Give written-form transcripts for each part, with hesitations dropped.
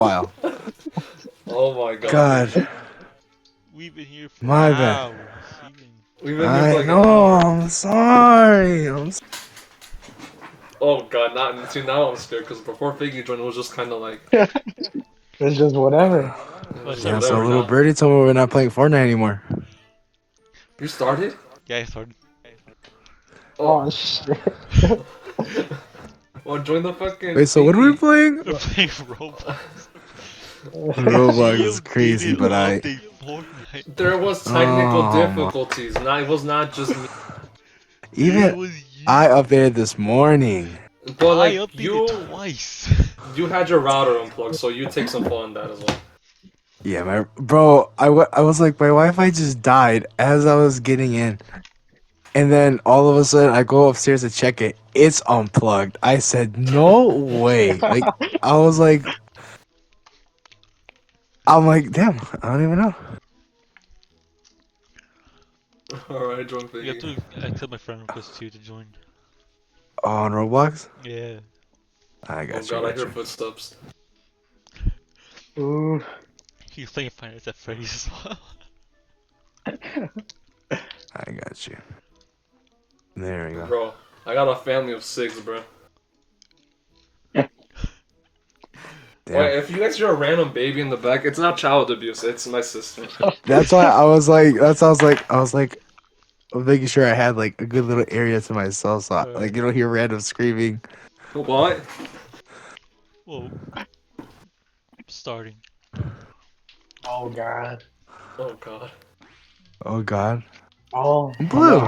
while. Oh my god. God. We've been here for My bad. hours. We've been here for I like an know. hour. I'm sorry. Oh god, see now I'm scared because before Figgy joined it was just kind of like It's just whatever. it was just Yeah, so whatever. little Now birdie told me we're not playing Fortnite anymore. you started. Yeah, I started. Oh shit. Well, join the fucking. Wait, so what are we Figgy. playing? We're playing Roblox. Roblox is Geo crazy, didn't but update Fortnite. There was technical Oh, difficulties. It was not just me. It even was you. I updated this morning. But I like updated twice. you had your router unplugged, so you take some fault in that as well. Yeah, I was like, my Wi-Fi just died as I was getting in. And then all of a sudden, I go upstairs to check it. It's unplugged. I said, no way. Like, I was like, I'm like, damn, I don't even know. Alright, join You have Figgy. to accept my friend request too to join. Oh, on Roblox? Yeah. I Oh got you, god, I got hear you. footsteps. Ooh. He's playing Five Nights at Freddy's as well. I got you. There we go. Bro, I got a family of 6, bro. Damn. Wait, if you guys hear a random baby in the back, it's not child abuse, it's my sister. That's why I was like, I was like, making sure I had like a good little area to myself, so like you don't hear random screaming. What? Whoa. Starting. Oh god. Oh god. Oh God, Oh, blue.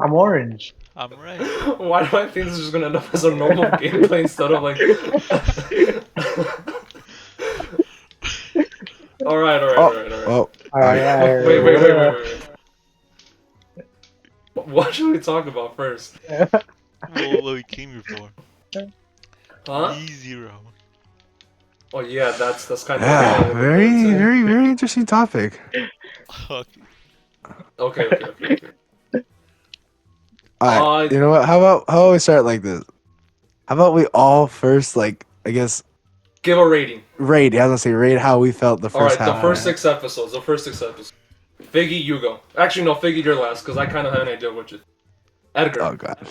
I'm orange. I'm right. Why do I think this is gonna end up as a normal gameplay instead of like. Alright. Oh, Alright. Wait. What should we talk about first? What we came here for. Huh? E0. Oh yeah, that's kind of yeah, very interesting topic. Okay. Alright, you know what? How about we start like this? How about we all first, like, I guess, Give a rating. rate? I was gonna say rate how we felt the first Alright, the half. first 6 episodes. Figgy, you go. Actually, no, Figgy, you're last, because I kind of have an idea which is. Edgar. Oh God.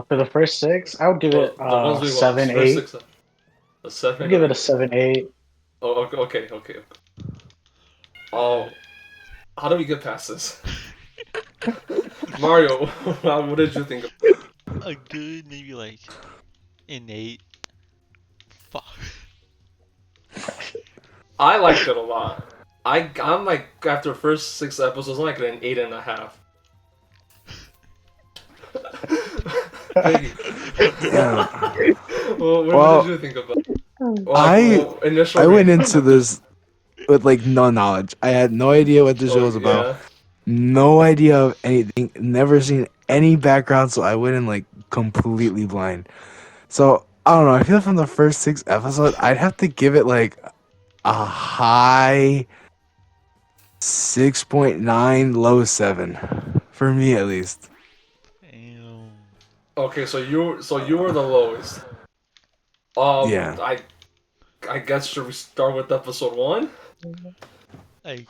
For the first 6, I would give it The ones we 7, watched. First 8. 6. A 7? I'd give it a 7, 8. Oh, okay. Oh, how do we get past this? Mario, what did you think of it? A good, maybe like an 8. Fuck. I liked it a lot. I'm like, after the first 6 episodes, I'm like an 8.5. Yeah. What did you think about it? I went into this with like no knowledge. I had no idea what the show was about. Yeah. No idea of anything. Never seen any background, so I went in like completely blind. So I don't know. I feel from the first 6 episodes, I'd have to give it like a high 6.9, low 7, for me at least. Damn. Okay, so you were the lowest. Yeah. I guess should we start with episode 1? I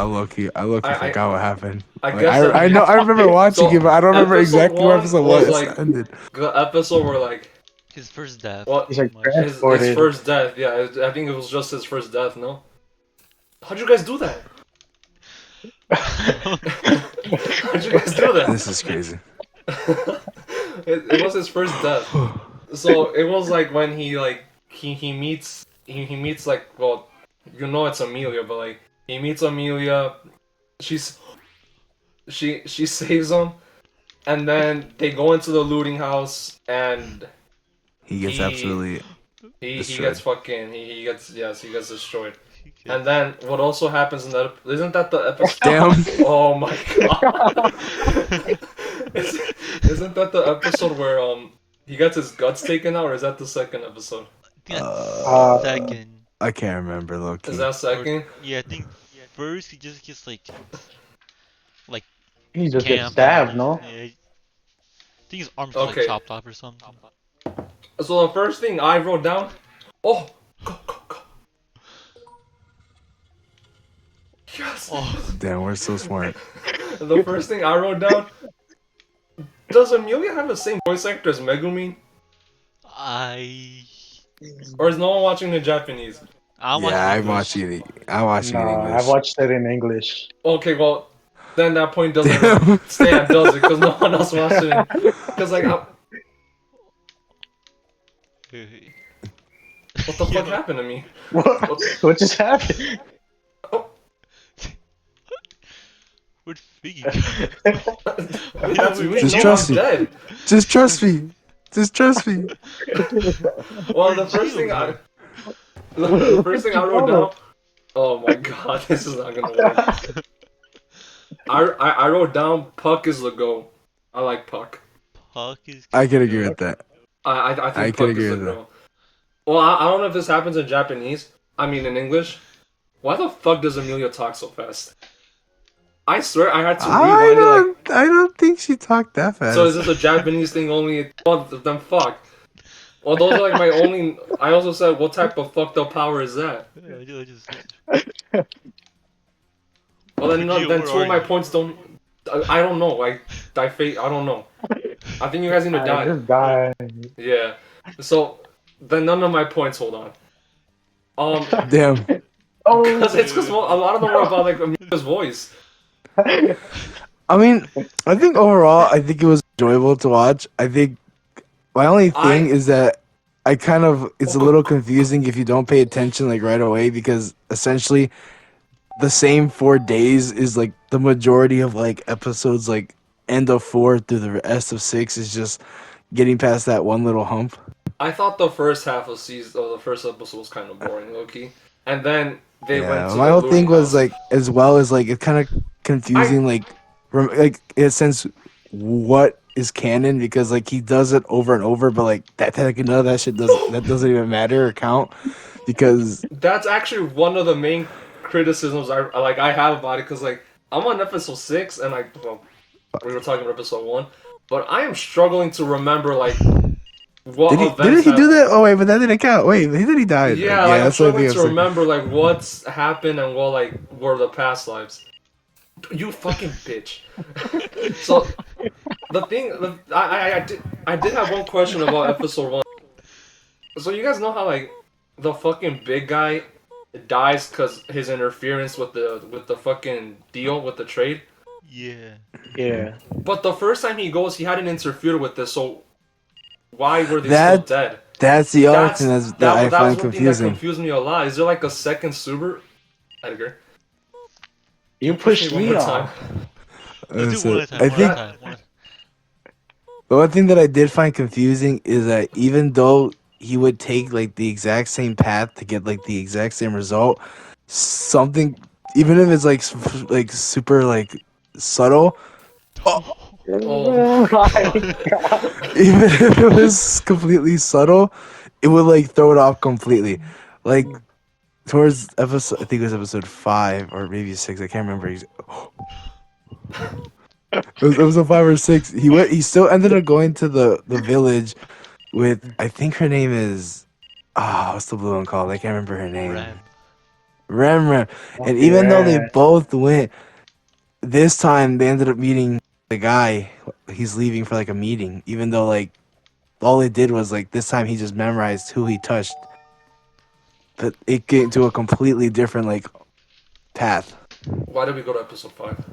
low-key forgot what happened. I Like, guess I know I remember watching it, but I don't remember exactly what episode was was. like the episode where like His first death. what He's like his transported. first death. Yeah, I think it was just his first death. No, how'd you guys do that? How'd you guys do that? This is crazy. It was his first death. So it was like when he meets like, well, you know it's Amelia, but like he meets Amelia, she saves him, and then they go into the looting house and He gets absolutely he destroyed. gets fucking he gets destroyed. And then what also happens in that, isn't that the episode? Damn. Oh my god. Isn't that the episode where he gets his guts taken out, or is that the second episode? Second. I can't remember, low-key. Is that second? Yeah, I think first he just gets like He just gets camped. stabbed, no? Yeah. I think his arms just like chopped off or something. So the first thing I wrote down, oh, go, go, go. Yes. Oh, Damn, we're so smart. The first thing I wrote down, does Amelia have the same voice actor as Megumi? I Or is no one watching the Japanese? I'm watching Yeah, English. I'm watching in Nah, I've English. watched it in English. Okay, well, then that point doesn't Damn. stand, does it? Because no one else watched it. Because, like, what the fuck Yo, happened to me? What just happened? Oh, where'd Figgy wait, that's me. Just No, trust I'm me. dead. Just trust me. Just trust me. Well, Where'd Gio go? the first thing I You wrote follow. down. Oh my god, this is not gonna work. I wrote down Puck is the go. I like Puck. Puck is I can the agree goat. with that. I I think can Puck is agree the with that. go. Well, I don't know if this happens in Japanese. I mean, in English. Why the fuck does Amelia talk so fast? I swear I had to rewind it like. I don't think she talked that So is fast. this a Japanese thing only? Well, then fuck. Well, those are like my only. I also said, what type of fucked up power is that? I just Well, then Gio, then where two are of my you? points don't. I don't know. I don't know. I think you guys need to I die. just died. Yeah. So then none of my points. Hold on. Damn. Because Oh. it's because a lot of them were about like Amelia's voice. I mean, I think overall, I think it was enjoyable to watch. I think my only thing I. is that it's a little confusing if you don't pay attention like right away because essentially the same 4 days is like the majority of like episodes like end of 4 through the rest of 6 is just getting past that one little hump. I thought the first half of season, or the first episode was kind of boring, low key, and then they went Yeah, to my the whole looting thing was house. like as well as like it's kind of I confusing like in a sense what is canon because like he does it over and over but like that like none of that doesn't even matter or count because That's actually one of the main criticisms I have about it because like I'm on episode 6 and like well, we were talking about episode 1, but I am struggling to remember like what didn't events he do have. that? Oh wait, but that didn't count. Wait, he said he died. Like, Yeah, like yeah, I'm that's the only struggling thing I'm to saying. remember like what's happened and what like were the past lives. You fucking bitch. So the thing, I did have one question about episode 1. So you guys know how like the fucking big guy dies because his interference with the fucking deal with the trade. Yeah. Yeah. But the first time he goes, he hadn't interfered with this. So why were they still That dead? that's the other thing that I That was find one thing that confusing. confused me a lot. Is there like a second Subaru? Edgar, You push me pushed one me more time. off. Let's do one at a time. I One at a think time. the one thing that I did find confusing is that even though he would take like the exact same path to get like the exact same result, something even if it's like like super like subtle, oh, Oh Oh my my god. god. even if it was completely subtle, it would like throw it off completely. Like towards episode, I think it was episode 5 or maybe 6. I can't remember. It was episode 5 or 6. He still ended up going to the village with I think her name is what's the blue one called? I can't remember her name. Ram. Rem. And even though they Yeah. both went, this time they ended up meeting the guy. He's leaving for like a meeting. Even though like all they did was like this time he just memorized who he touched, but it get to a completely different like path. Why did we go to episode 5?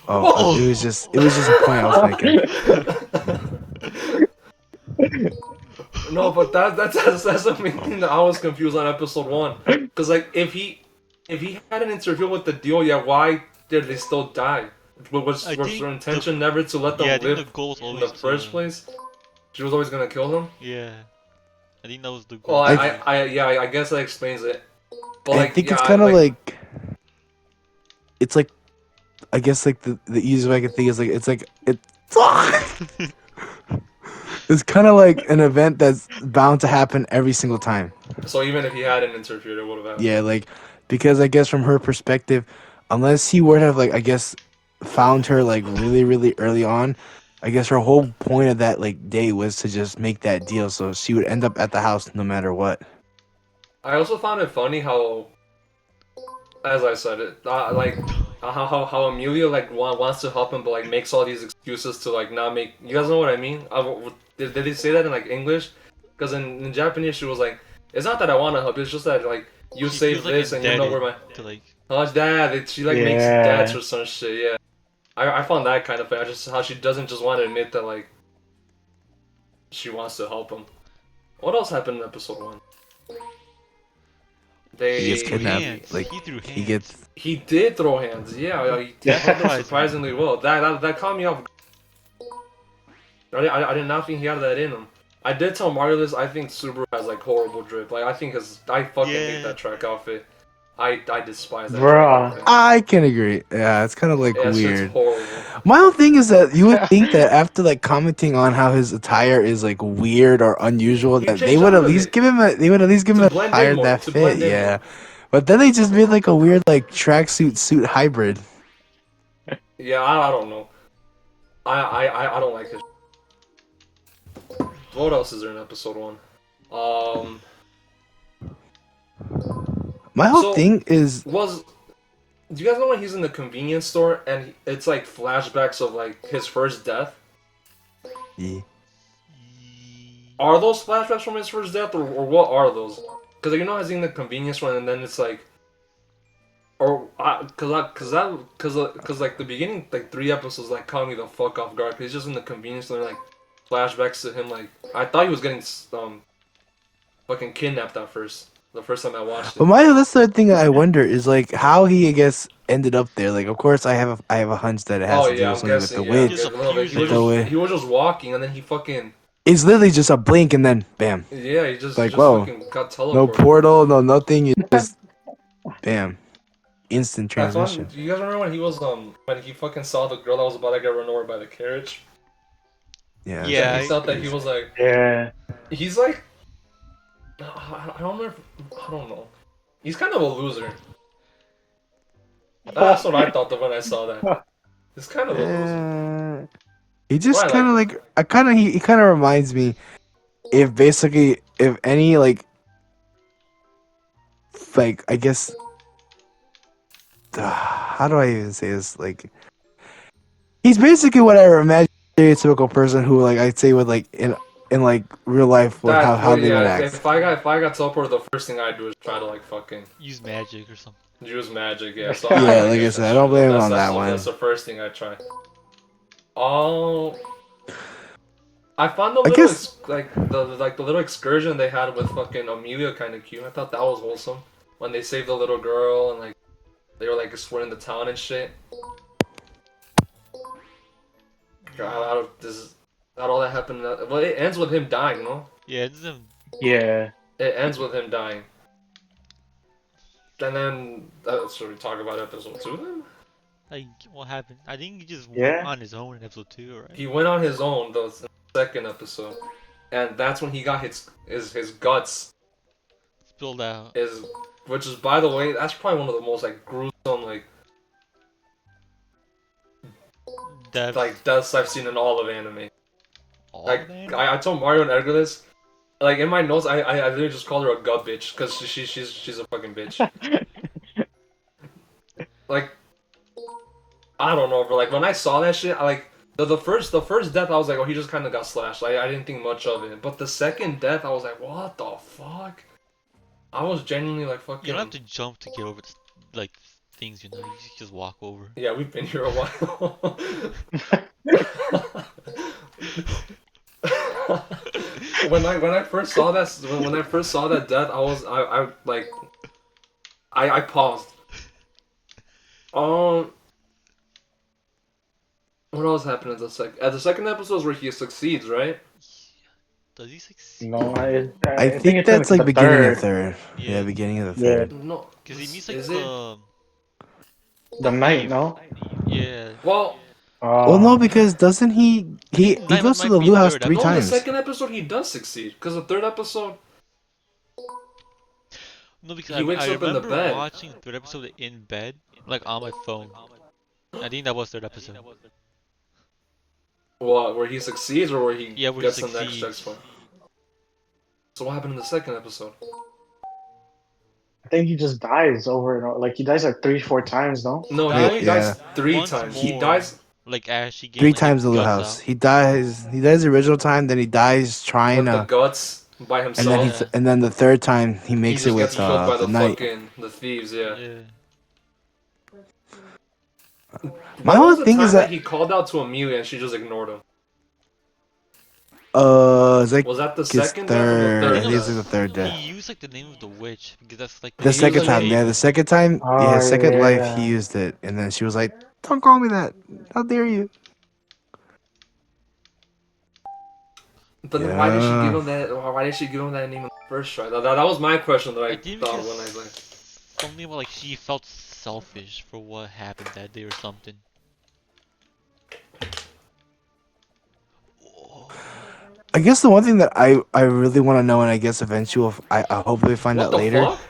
Oh, Oh! it was just a point I was making. No, but that's the main thing that I was confused on episode 1. Because like if he had an interview with the deal, yeah, why did they still die? I Was think their intention never to let them I think the live goal was in the always first to. place? She was always gonna kill them. Yeah. I think that was the Well, goal. Always. I guess that explains it. But I like, think yeah, it's kind of like it's like I guess like the easiest way I can think is like it's kind of like an event that's bound to happen every single time. so even if he hadn't interfered, it would have happened. Yeah, like because I guess from her perspective, unless he would have like I guess found her like really really early on, I guess her whole point of that like day was to just make that deal, so she would end up at the house no matter what. I also found it funny how, as I said, it like how Amelia like wants to help him, but like makes all these excuses to like not make. You guys know what I mean? Did they say that in like English? Because in Japanese she was like, "It's not that I want to help. It's just that like you She save feels like this and you know indebted where my to like. dad." She like makes debts Yeah. or some shit. Yeah, I found that kind of funny. Just how she doesn't just want to admit that like she wants to help him. What else happened in episode 1? He He gets threw They kidnapped. hands. Like He threw he hands. gets. He did throw hands. Yeah, he That held them surprised me. surprisingly well. That caught me off. I did not think he had that in him. I did tell Mario this. I think Subaru has like horrible drip. Like I fucking hate Yeah. that track outfit. I despise that track Bruh. outfit. I can agree. Yeah, it's kind of like Yeah, shit's weird. horrible. My whole thing is that you would think that after like commenting on how his attire is like weird or unusual, He that they changed would out at of least it give him a they would at least give him to an blend in attire more. that To fit. blend in Yeah, more. but then they just made like a weird like tracksuit suit hybrid. Yeah, I don't know. I don't like his. What else is there in episode 1? Um. My whole So thing is was. Do you guys know when he's in the convenience store and it's like flashbacks of like his first death? yeah. Are those flashbacks from his first death, or what are those? Because you know, he's in the convenience one, and then it's like, or cause like the beginning, like 3 episodes, like caught me the fuck off guard. Cause he's just in the convenience store, like flashbacks to him. Like I thought he was getting fucking kidnapped at first. The first time I watched But it. my that's the thing I wonder is like how he I guess ended up there. Like of course I have a hunch that it has Oh to do yeah, with I'm something with the guessing. Yeah, He I'm just witch. guessing a little bit. appears He was But the there. just way he was just walking, and then he fucking it's literally just a blink and then bam. yeah, he Like just whoa, fucking got no teleported. portal, no nothing. You just bam, instant That's one. transmission. Do you guys remember when he was when he fucking saw the girl that was about to get run over by the carriage? Yeah, that Then Yeah. he shit was felt that he crazy. was like Yeah. he's like I don't know. I don't know. He's kind of a loser. That's what I thought of when I saw that. He's kind of a loser. He But just I kind like of him. like I kind of he kind of reminds me if basically if any like I guess how do I even say this like he's basically what I imagine a stereotypical person who like I'd say would like in like real life would That how well, they yeah. would If act. I got teleported, the first thing I do is try to like fucking Use magic or something. use magic. Yeah. So Yeah, I like I guess said, that's I true. don't blame him That's on that that's one. the first thing I try. Oh, I found the I little guess the little excursion they had with fucking Amelia kind of cute. I thought that was wholesome when they saved the little girl and like they were like exploring the town and shit. Out of this, not all that happened. Well, it ends with him dying, no? Yeah, it's them. Yeah. It ends with him dying. And then, should we talk about episode 2 then? Like, what happened? I think he just went Yeah. on his own in episode 2, right? He went on his own, the second episode. And that's when he got his guts. Spilled out. Which is, by the way, that's probably one of the most, like, gruesome, Death. deaths I've seen in all of anime. All Like, man? I told Mario and Edgar this. Like, in my notes, I literally just called her a gut bitch, because she's a fucking bitch. Like, I don't know, but like when I saw that shit, I like the first death, I was like, oh, he just kind of got slashed. I didn't think much of it, but the second death, I was like, what the fuck? I was genuinely like, fucking. You don't have to jump to get over like things, you know. You just walk over. Yeah, we've been here a while. when I first saw that when I first saw that death, I like I paused. What else happened at the second episode is where he succeeds, right? Does he succeed? No, I I think think it's in that's like the beginning of third. third. Yeah, Yeah, beginning of the Yeah. third. No, because he meets like is it? The night, thief. no? Yeah. Well, Well, no, Oh. because doesn't I think he Night goes to might the be Lou house third three no, in the episode. times. second episode he does succeed, because the third episode No, because he wakes I up in the remember bed. watching the third episode in bed, like on my phone. I think that was third episode. What? Where he succeeds or where he Yeah, where he gets the next succeeds. checkpoint? So what happened in the second episode? I think he just dies over and over. Like he dies like 3, 4 times, no? No, he Dies Yeah, dies three once times. He more, dies like as she getting three like his times the little guts house. out. He dies. He dies the original time. Then he dies trying with the to, guts by and then himself. Yeah, and then the third time he He makes it just with gets killed by the the knight. the thieves. Yeah. yeah. My When whole was the thing is time that that he called out to Amelia and she just ignored him? it's like Was that the his second death or the I third. I think third it think it's death? like the was third he death. used like the name of the witch because that's like The He used second the the time, name. yeah, the favorite. second time, yeah, Oh his second life, he yeah. used it, and then she was like, "Don't call me that. How dare you?" But then why did she give Yeah. him that? Why did she give him that name in the first try? That was my question that I I think thought because when I was like, something about like she felt selfish for what happened that day or something. I guess the one thing that I really want to know, and I guess eventually I hopefully find what out the later, fuck?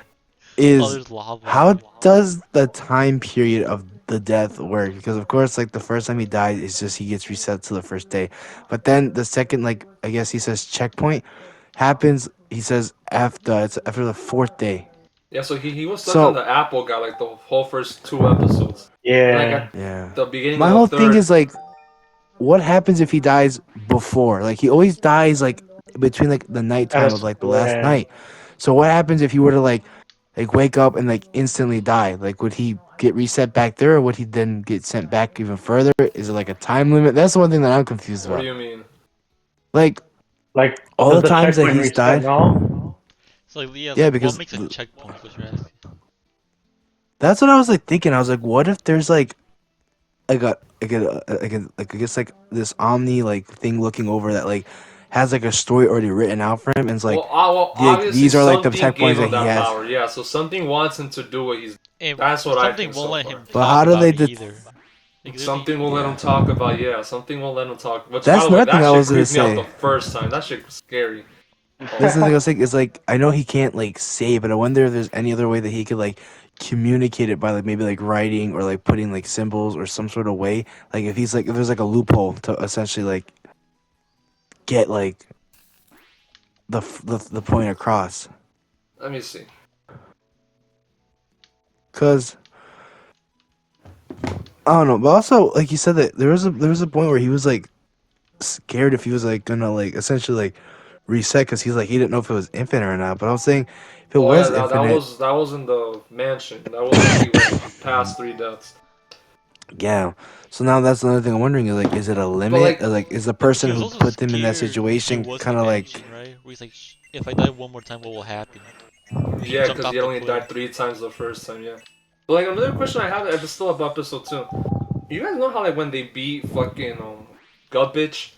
Oh, is there's lava. how does the time period of the death work? Because of course, like the first time he died, it's just he gets reset to the first day, but then the second, like I guess he says checkpoint happens. He says after it's after the fourth day. Yeah, so he was stuck on So the apple guy like the whole first two episodes. And like Yeah. at yeah, the beginning my of the whole thing third, is like, what happens if he dies before? Like he always dies like between like the At a, nighttime of like the last yeah. night. So what happens if he were to like wake up and like instantly die? Like would he get reset back there, or would he then get sent back even further? Is it like a time limit? That's the one thing that I'm confused what do about. you mean? Like Like all does the the times that checkpoint he's reset? died. No. So like, yeah, it's Yeah, like what because makes a checkpoint is what you're asking. that's what I was like thinking. I was like, what if there's like I guess like this omni like thing looking over that like has like a story already written out for him, and it's like Well, like obviously these are like the something gave checkpoints that him he that has. power. Yeah, so something wants him to do what he's. And That's what I something think won't so let far. him But talk how do about they? it either. Like literally, Something will let him Yeah, talk about. Yeah, something will let him talk. Which, by that's the way, another thing that I shit was gonna creeped me out say. the first time. That shit was scary. Oh That's my the thing I god. was saying. Is like I know he can't like say, but I wonder if there's any other way that he could like communicate it by like maybe like writing or like putting like symbols or some sort of way. Like if he's like if there's like a loophole to essentially like get like the point across. Let me see. Cause I don't know, but also like you said that there was a point where he was like scared if he was like gonna like essentially like reset because he's like he didn't know if it was infinite or not. But I was saying if it Oh yeah, was that infinite, was in the mansion. That was when he went past three deaths. yeah. So now that's another thing I'm wondering is like is it a But limit? like, Or, like is the but person he was who also put them in that scared if it situation was the kind of like mansion, right? Where he's like, if I die one more time, what will happen? And he yeah, jumped because he off the only cliff. died three times the first time. Yeah. But like another question I have, it's still about episode two. You guys know how like when they beat fucking gut bitch,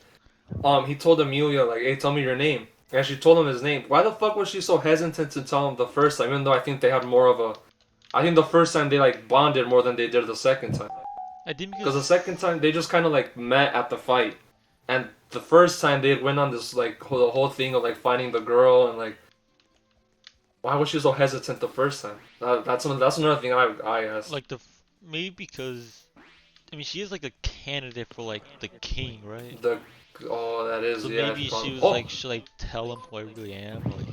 he told Amelia like, "Hey, tell me your name," and she told him his name. Why the fuck was she so hesitant to tell him the first time? Even though I think they had more of a, I think the first time they like bonded more than they did the second time. I think Because the because second time they just kind of like met at the fight, and the first time they went on this like the whole thing of like finding the girl and like, why was she so hesitant the first time? That's another thing I asked. like maybe because I mean she is like a candidate for like the king, right? The oh that is So yeah. maybe she was Oh like, should I tell him who I really am? Or like,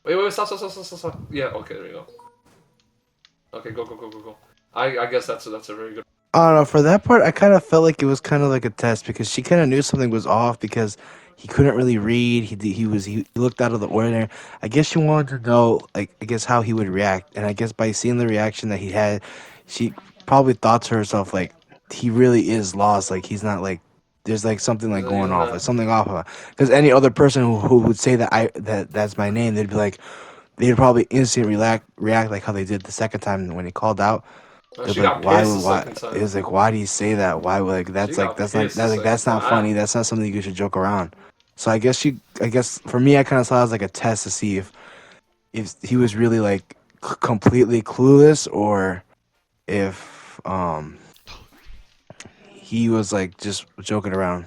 wait stop. Yeah, okay, there you go. Okay, go. I guess that's a very good. I don't know. For that part, I kind of felt like it was kind of like a test because she kind of knew something was off because he couldn't really read. He looked out of the ordinary. I guess she wanted to know, like, I guess how he would react, and I guess by seeing the reaction that he had, she probably thought to herself like, he really is lost. Like he's not like there's like something like He's going off, like not. something off. Because any other person who would say that that's my name, they'd be like, they'd probably instantly react like how they did the second time when he called out. They're She like, got pissed the why? second It time. was like, why do you say that? Why would like She got that's not pissed the second that's not time. funny. That's not something you should joke around. So I guess for me, I kind of saw it as like a test to see if he was really like completely clueless or if he was like just joking around.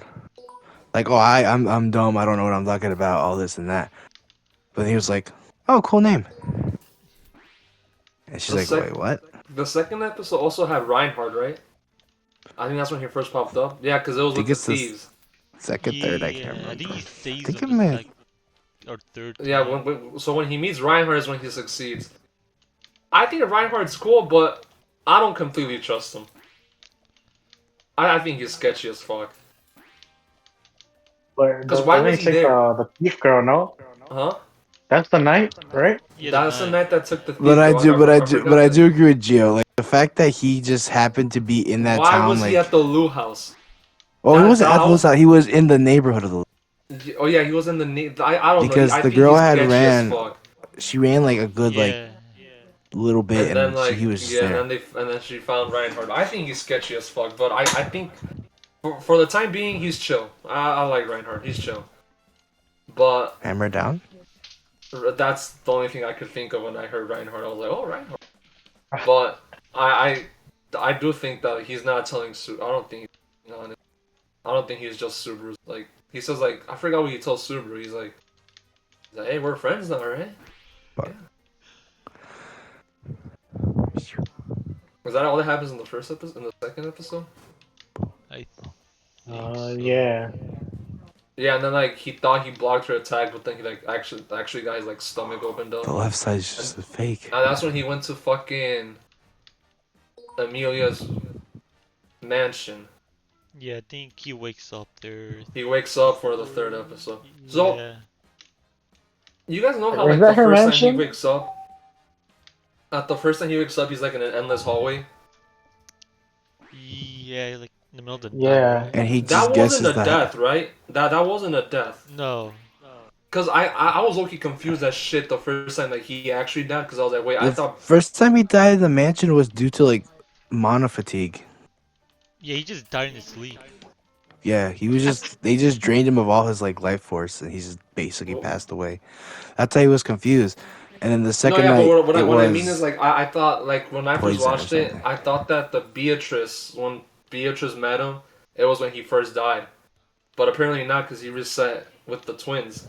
Like, oh, I'm dumb. I don't know what I'm talking about. All this and that. But he was like, oh, cool name. And she's The like, sec wait, what? the second episode also had Reinhard, right? I think that's when he first popped up. Yeah, because it I was with think the it's this. thieves. second, third, I can't Yeah, I remember. think he I stays think on it the may. sec or third Yeah, time. so when he meets Reinhardt is when he succeeds. I think Reinhardt's cool, but I don't completely trust him. I think he's sketchy as fuck. But Cause why doesn't was he he take there? the thief girl? No, Huh? that's the night, right? Yeah, the That's the night. night that took the But thief I girl. do, but I I do, but forgot I that. do agree with Gio. Like the fact that he just happened to be in that Why town, was he like, at the Lou house? oh, he wasn't That at I Lou's was. house. He was in the neighborhood of the Oh yeah, he was in the. I don't know. because I the think girl he's had sketchy as ran. fuck. She ran like a good like Yeah. little bit, And then and he was just yeah, there. and then she found Reinhardt. I think he's sketchy as fuck, but I think for the time being he's chill. I like Reinhardt. He's chill. But Hammer down. that's the only thing I could think of when I heard Reinhardt. I was like, oh Reinhardt. But I do think that he's not telling Su. I don't think he's honest. I don't think he's just Subaru's like he says like I forgot what he tells Subaru. He's like hey we're friends now, right? But Yeah. Was that all that happens in the first episode? In the second episode? I think so. Yeah. Yeah, and then like he thought he blocked her attack, but then he like actually got his like stomach opened up, the left side's and, just a fake. and that's when he went to fucking Amelia's mansion. Yeah, I think he wakes up there. He wakes up for the third episode. So Yeah. you guys know how Is like the that her first time he mansion? wakes up, at the first time he wakes up, he's like in an endless hallway. Yeah, like in the middle of the night, Yeah. right? And he That just wasn't guesses a that. death, right? That wasn't a death. No. Cause I was low-key confused as shit the first time that he actually died. Cause I was like, wait, I The thought first time he died in the mansion was due to like mana fatigue. Yeah, he just died in his sleep. Yeah, he was just they just drained him of all his like life force, and he's just basically passed away. That's how he was confused. And then the no, second yeah, but night, it what I mean is was like I thought like when I first poison or watched it, something. I thought that when Beatrice met him, it was when he first died, but apparently not because he reset with the twins.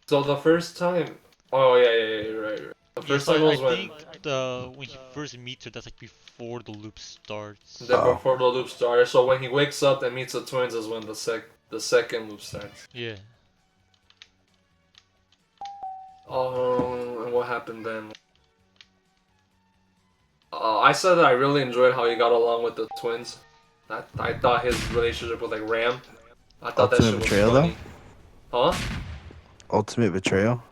So the first time, oh yeah, right. The Yeah, first so time I was when think the when he first meets her, that's like before the loop starts. the Oh, before the loop started. So when he wakes up and meets the twins is when the second loop starts. Yeah. And what happened then? I said that I really enjoyed how he got along with the twins. I thought his relationship with like Ram, I thought that ultimate shit was betrayal though. funny. Huh? Ultimate betrayal.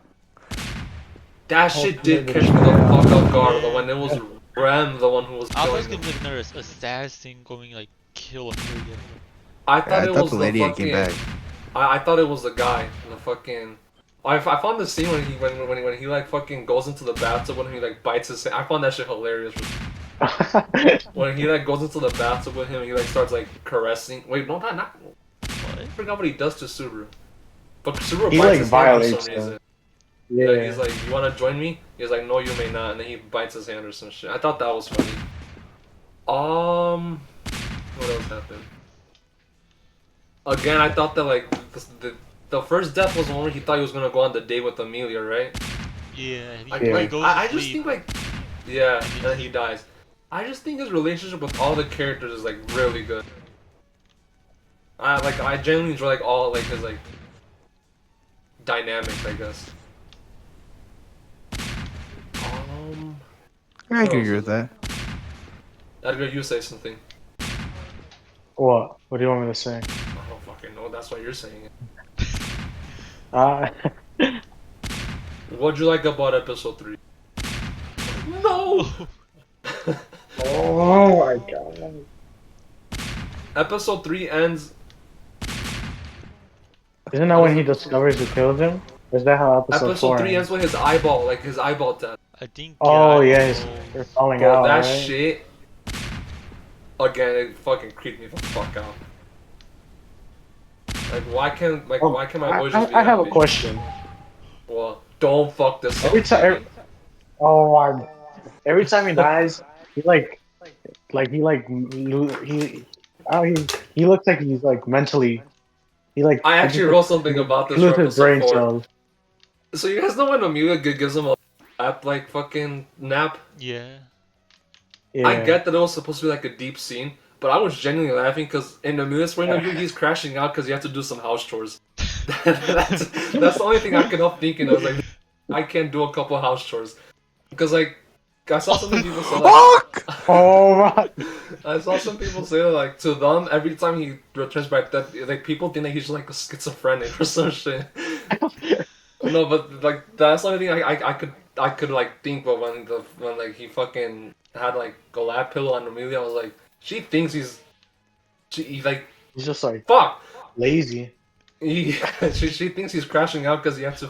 That shit did Ultimate catch me the fuck off guard. Yeah. When it was Ram the one who was I was killing gonna him. be like another assassin going like kill Amelia. I Yeah, thought I it thought was the the lady had came fucking. back. I thought it was the guy. The fucking. I found the scene when he like fucking goes into the bathtub when he like bites his hand. I found that shit hilarious. When he like goes into the bathtub with him, he like starts like caressing. Wait, no, not. What? I forgot what he does to Subaru. But Subaru He bites like his hand for violates some him. reason. Yeah. Yeah, he's like, "You want to join me?" He's like, "No, you may not," and then he bites his hand or some shit. I thought that was funny. What else happened? Again, I thought that like the first death was the one where he thought he was gonna go on the date with Amelia, right? Yeah, he, Like, Yeah. he goes to I just sleep. think like, yeah, and then he dies. I just think his relationship with all the characters is like really good. I genuinely enjoy like all like his like dynamics, I guess. I What can else agree is with that. Edgar, you say something. What? What do you want me to say? I don't fucking know. That's why you're saying it. Uh, What'd you like about episode 3? No. oh my god. Episode 3 ends. Isn't that How when does he episode? discovers who killed him? Or is that how episode Episode 4 3 ends? ends with his eyeball, like his eyeball death. I think Oh, yeah, yes. They're falling Bro, out, that right? shit. Again, it fucking creeped me the fuck out. Like, why can my boy just be I have a happy? question. Well, don't fuck this up. Every time, oh my, every time he dies, he he like, oh, he looks like he's like mentally, I he actually just wrote something about he this for loses his episode brain 4. cells. So you guys know when Amelia gives him a fucking nap? yeah. I Yeah. get that it was supposed to be like a deep scene, But I was genuinely laughing because in the newest point of view, he's crashing out because he had to do some house chores. That's the only thing I could help thinking. I was like, I can't do a couple house chores because like I saw some people say like. Fuck! Oh my! I saw some people say like to them every time he returns back that like people think that he's like a schizophrenic or some shit. No, but like that's the only thing I could like think. But when like he fucking had like a lap pillow on Amelia, I was like, she thinks he's like He's just like fuck. lazy. He, she thinks he's crashing out because he had to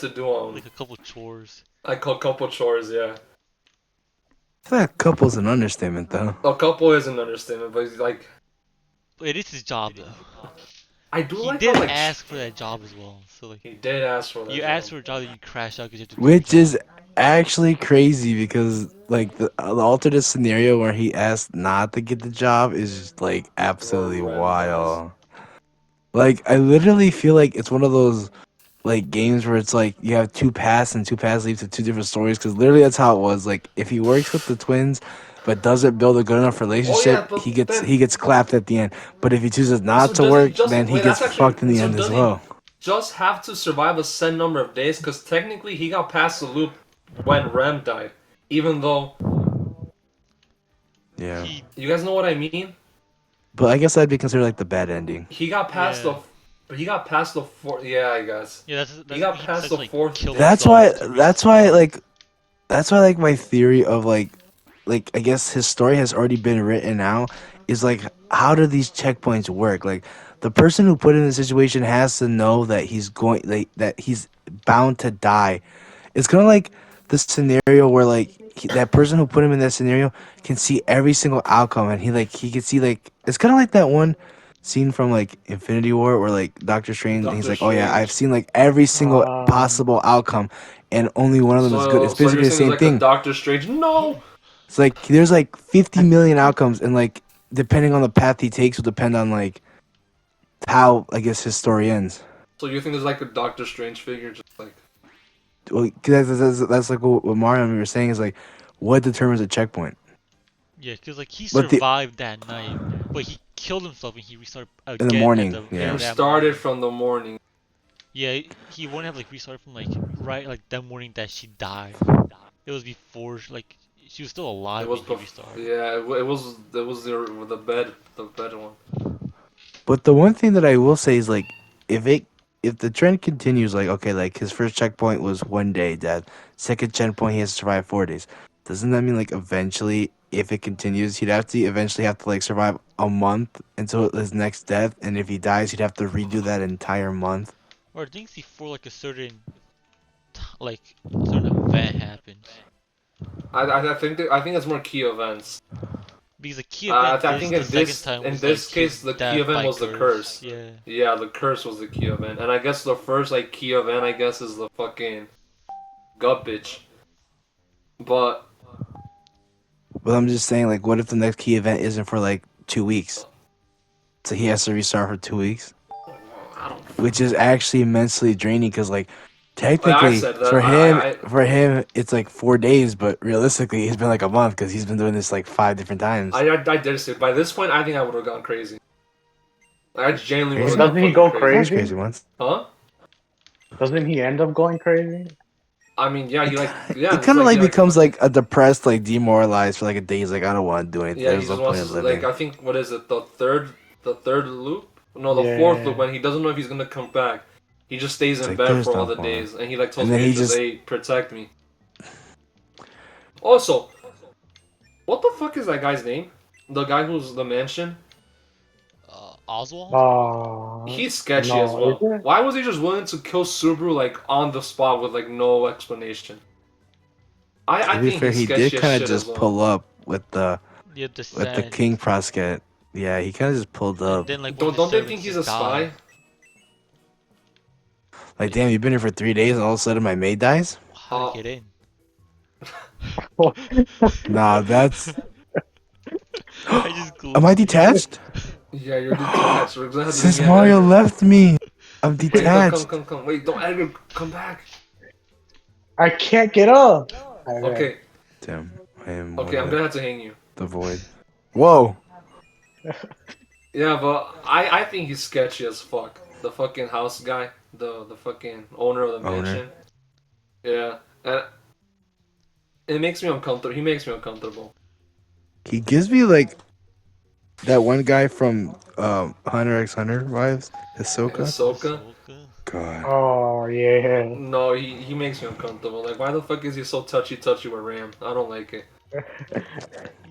do Like a couple chores. like a couple chores. Yeah, I feel like couple's an understatement, though. a couple is an understatement, but he's like But it is his job though. I do He like did how like ask for that job as well. So like, he did ask for that. you job. ask for a job, then you crash out because you have to do Which your is job. actually crazy because, like, the alternate scenario where he asked not to get the job is just, like, absolutely Horrendous. wild. Like, I literally feel like it's one of those, like, games where it's like you have two paths and two paths lead to two different stories because literally that's how it was. Like, if he works with the twins but doesn't build a good enough Oh relationship, yeah, but then he gets clapped at the end. But if he chooses so not to does he work, just then he wait? gets That's actually fucked in the so end as does he well. just have to survive a set number of days? Because technically he got past the loop when Rem died, even though Yeah. He you guys know what I mean. But I guess that'd be considered like the bad ending. He got past Yeah. but he got past the fourth. Yeah, I guess. yeah, He got he past the essentially fourth killed day. That's himself why to that's restart. why like my theory of like I guess his story has already been written out is like how do these checkpoints work? Like the person who put him in the situation has to know that he's going like that he's bound to die. It's kind of like the scenario where like that person who put him in that scenario can see every single outcome and he can see like it's kind of like that one scene from like Infinity War where like Doctor Strange he's Doctor like, oh yeah, I've Strange. seen like every single Um, possible outcome and only one of them is good. It's So you're basically the saying it's same like a thing. Doctor Strange? No. It's like there's like 50 million outcomes and like depending on the path he takes will depend on like how I guess his story ends. So you think there's like a Doctor Strange figure, just like Well, 'cause that's like what Mario and me were saying is like what determines a checkpoint. Yeah, because like he But the survived that night, but he killed himself and he restarted in the again at morning, the he yeah yeah. that restarted morning. from the morning? Yeah, he wouldn't have like restarted from like right like that morning that she died. It was before like she was still It alive was when he restarted. yeah. It was the bed one. But the one thing that I will say is like if the trend continues like okay like his first checkpoint was 1 day death, second checkpoint he has to survive 4 days. Doesn't that mean like eventually if it continues he'd have to eventually have to like survive a month until his next death and if he dies he'd have to redo that entire month. Or I think before like a certain like certain event happens. I think it's more key events. Because the key event I this think the second time in was like this his case the key death event by was the curse. curse. Yeah. Yeah, the curse was the key event, and I guess the first like key event I guess is the fucking gut bitch. But But I'm just saying like what if the next key event isn't for like 2 weeks? So he has to restart for 2 weeks? I don't. Which is actually mentally draining because like Like I technically said that I for him it's like 4 days but realistically it's been like a month because he's been doing this like 5 different times. I did say by this point I think I would have gone crazy. Like, I genuinely would Crazy? have gone doesn't he fucking go crazy. That's crazy? crazy once. Huh? Doesn't he end up going crazy? I mean, yeah, it, he like yeah, it it's kind of like like he like becomes fucking like a depressed like demoralized for like a day. He's like I don't want to do anything, yeah. He there's no just wants point in to like living. I think what is it the third loop? No, the fourth loop Yeah. when he doesn't know if he's gonna come back. He just stays It's in like bed there's for all no the point. days, and he like tells And then he Beatrice, just "Hey, protect me." Also, what the fuck is that guy's name? The guy who's the mansion? Oswald? He's sketchy as No, is well. it? Why was he just willing to kill Subaru like on the spot with like no explanation? I to be think fair, he's he did sketchy as kind of shit as just well. pull up Yeah, the with the king sand. prosket. Yeah, he kind of just pulled And up. then like one of Don't his don't they think servants he's just a spy? died. Like damn, you've been here for 3 days and all of a sudden my maid dies. How to Uh, get in? Nah, that's. I just Am I glimpsed you. detached? yeah, you're detached. We're gonna have to bring Since in Mario Edgar. left me, I'm Wait, detached. come. Wait, don't Edgar, come back. I can't get up. Alright. Okay, Damn, I am okay, one I'm with gonna have to hang you. the void. Whoa. Yeah, but I think he's sketchy as fuck. The fucking house guy, the fucking owner of the Owner. mansion. Yeah, and it makes me uncomfortable. He makes me uncomfortable. He gives me like that one guy from Hunter x Hunter vibes, Hisoka. Hisoka. God. Oh yeah. No, he makes me uncomfortable. Like, why the fuck is he so touchy with Ram? I don't like it.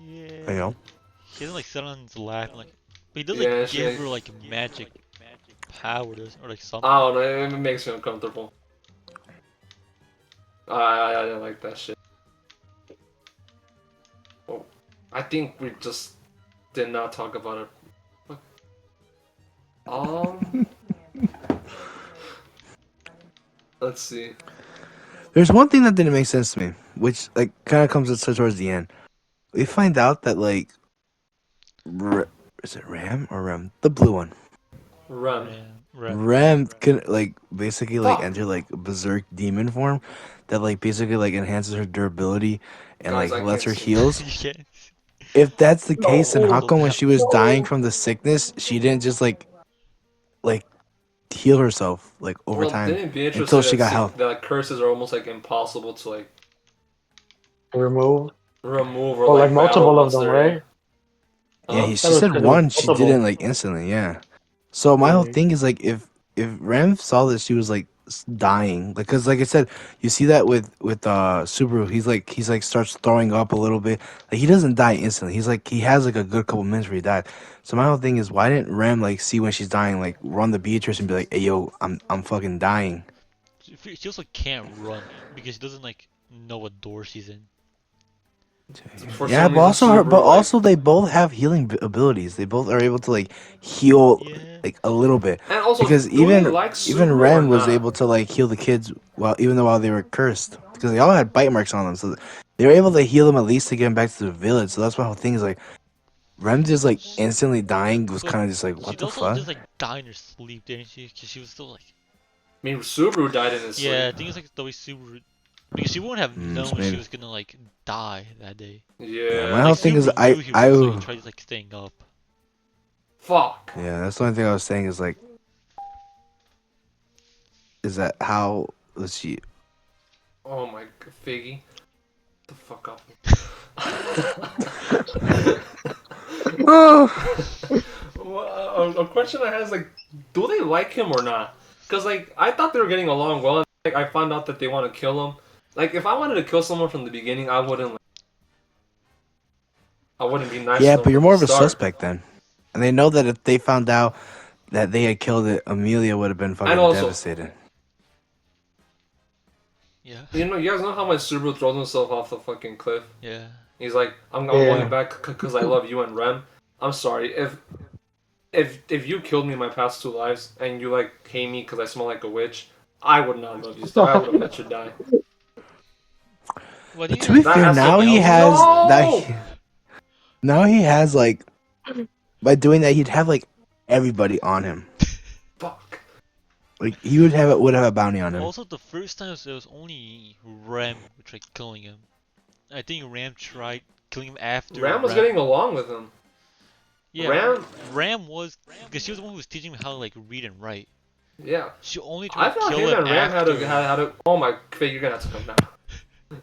Yeah. I know. He doesn't like sit on his lap and like, but he does like Yeah, give shit. her like magic powers or like something. I don't know. It makes me uncomfortable. I didn't like that shit. Oh, I think we just did not talk about it. Let's see. There's one thing that didn't make sense to me, which like kind of comes towards the end. We find out that like, is it Ram or Rem? The blue one. Run. Rem can like basically like Fuck. enter like berserk demon form, that like basically like enhances her durability and Guys, like I lets can't her see. heals. You can't. If that's the No, case, then how So come when that she was dying no. from the sickness, she didn't just like heal herself like over Well, time didn't Beatrice until say she that got health? that curses are almost like impossible to like Remove. remove or Well, like like battle multiple of once them, they're in? right? Yeah, Huh? she That was said because it was one. She did it multiple. like instantly. Yeah. So my whole Yeah. thing is like if Rem saw that she was like dying, like because like I said, you see that with Subaru, he's like starts throwing up a little bit. Like he doesn't die instantly. He has like a good couple minutes where he died. So my whole thing is why didn't Rem like see when she's dying, like run the Beatrice and be like, hey yo, I'm fucking dying. she also can't run because she doesn't like know what door she's in. For Yeah, some but reason, also her, but Subaru like. also they both have healing abilities. They both are able to like heal Yeah. like a little bit And also, because do they even like even Subaru or Ren was not? able to like heal the kids while they were cursed because they all had bite marks on them, so they were able to heal them at least to get them back to the village. So that's my whole thing is like Rem just like instantly dying was But kind of just like what she'd the also fuck? just like die in her sleep, didn't she? Because she was still like, I mean, Subaru died in his yeah, sleep. I think it's like the way Subaru, because she wouldn't have So known she maybe was gonna like die that day. yeah. My Yeah. whole Like thing is Subaru knew he would, so he tried like staying up. Fuck. yeah. That's the only thing I was saying is like is that how let's see. Oh my Figgy. The fuck up. Well, a question I had is like, do they like him or not? Cause like I thought they were getting along well. And, like I found out that they want to kill him. Like if I wanted to kill someone from the beginning, I wouldn't. Like, I wouldn't be nice Yeah, to them but you're from the more of a start. suspect then. And they know that if they found out that they had killed it, Amelia would have been And fucking also, devastated. Yeah. you guys know how much Subaru throws himself off the fucking cliff? Yeah. He's like, I'm Yeah. going back because I love you and Rem. I'm sorry if you killed me in my past two lives and you like hate me because I smell like a witch, I would not love you. Still, I would have let you die. Well, I But think to be like That fair, has now to. he has No. now he has like by doing that he'd have like everybody on him. Fuck. Like he would have a bounty on him. also the first time it was only Ram who tried killing him. I think Ram tried killing him after Ram was getting along with him. Yeah, Ram was because she was the one who was teaching him how to like read and write. Yeah. She only I tried to thought kill him him and Ram after. had a. Oh my, you're gonna have to come back.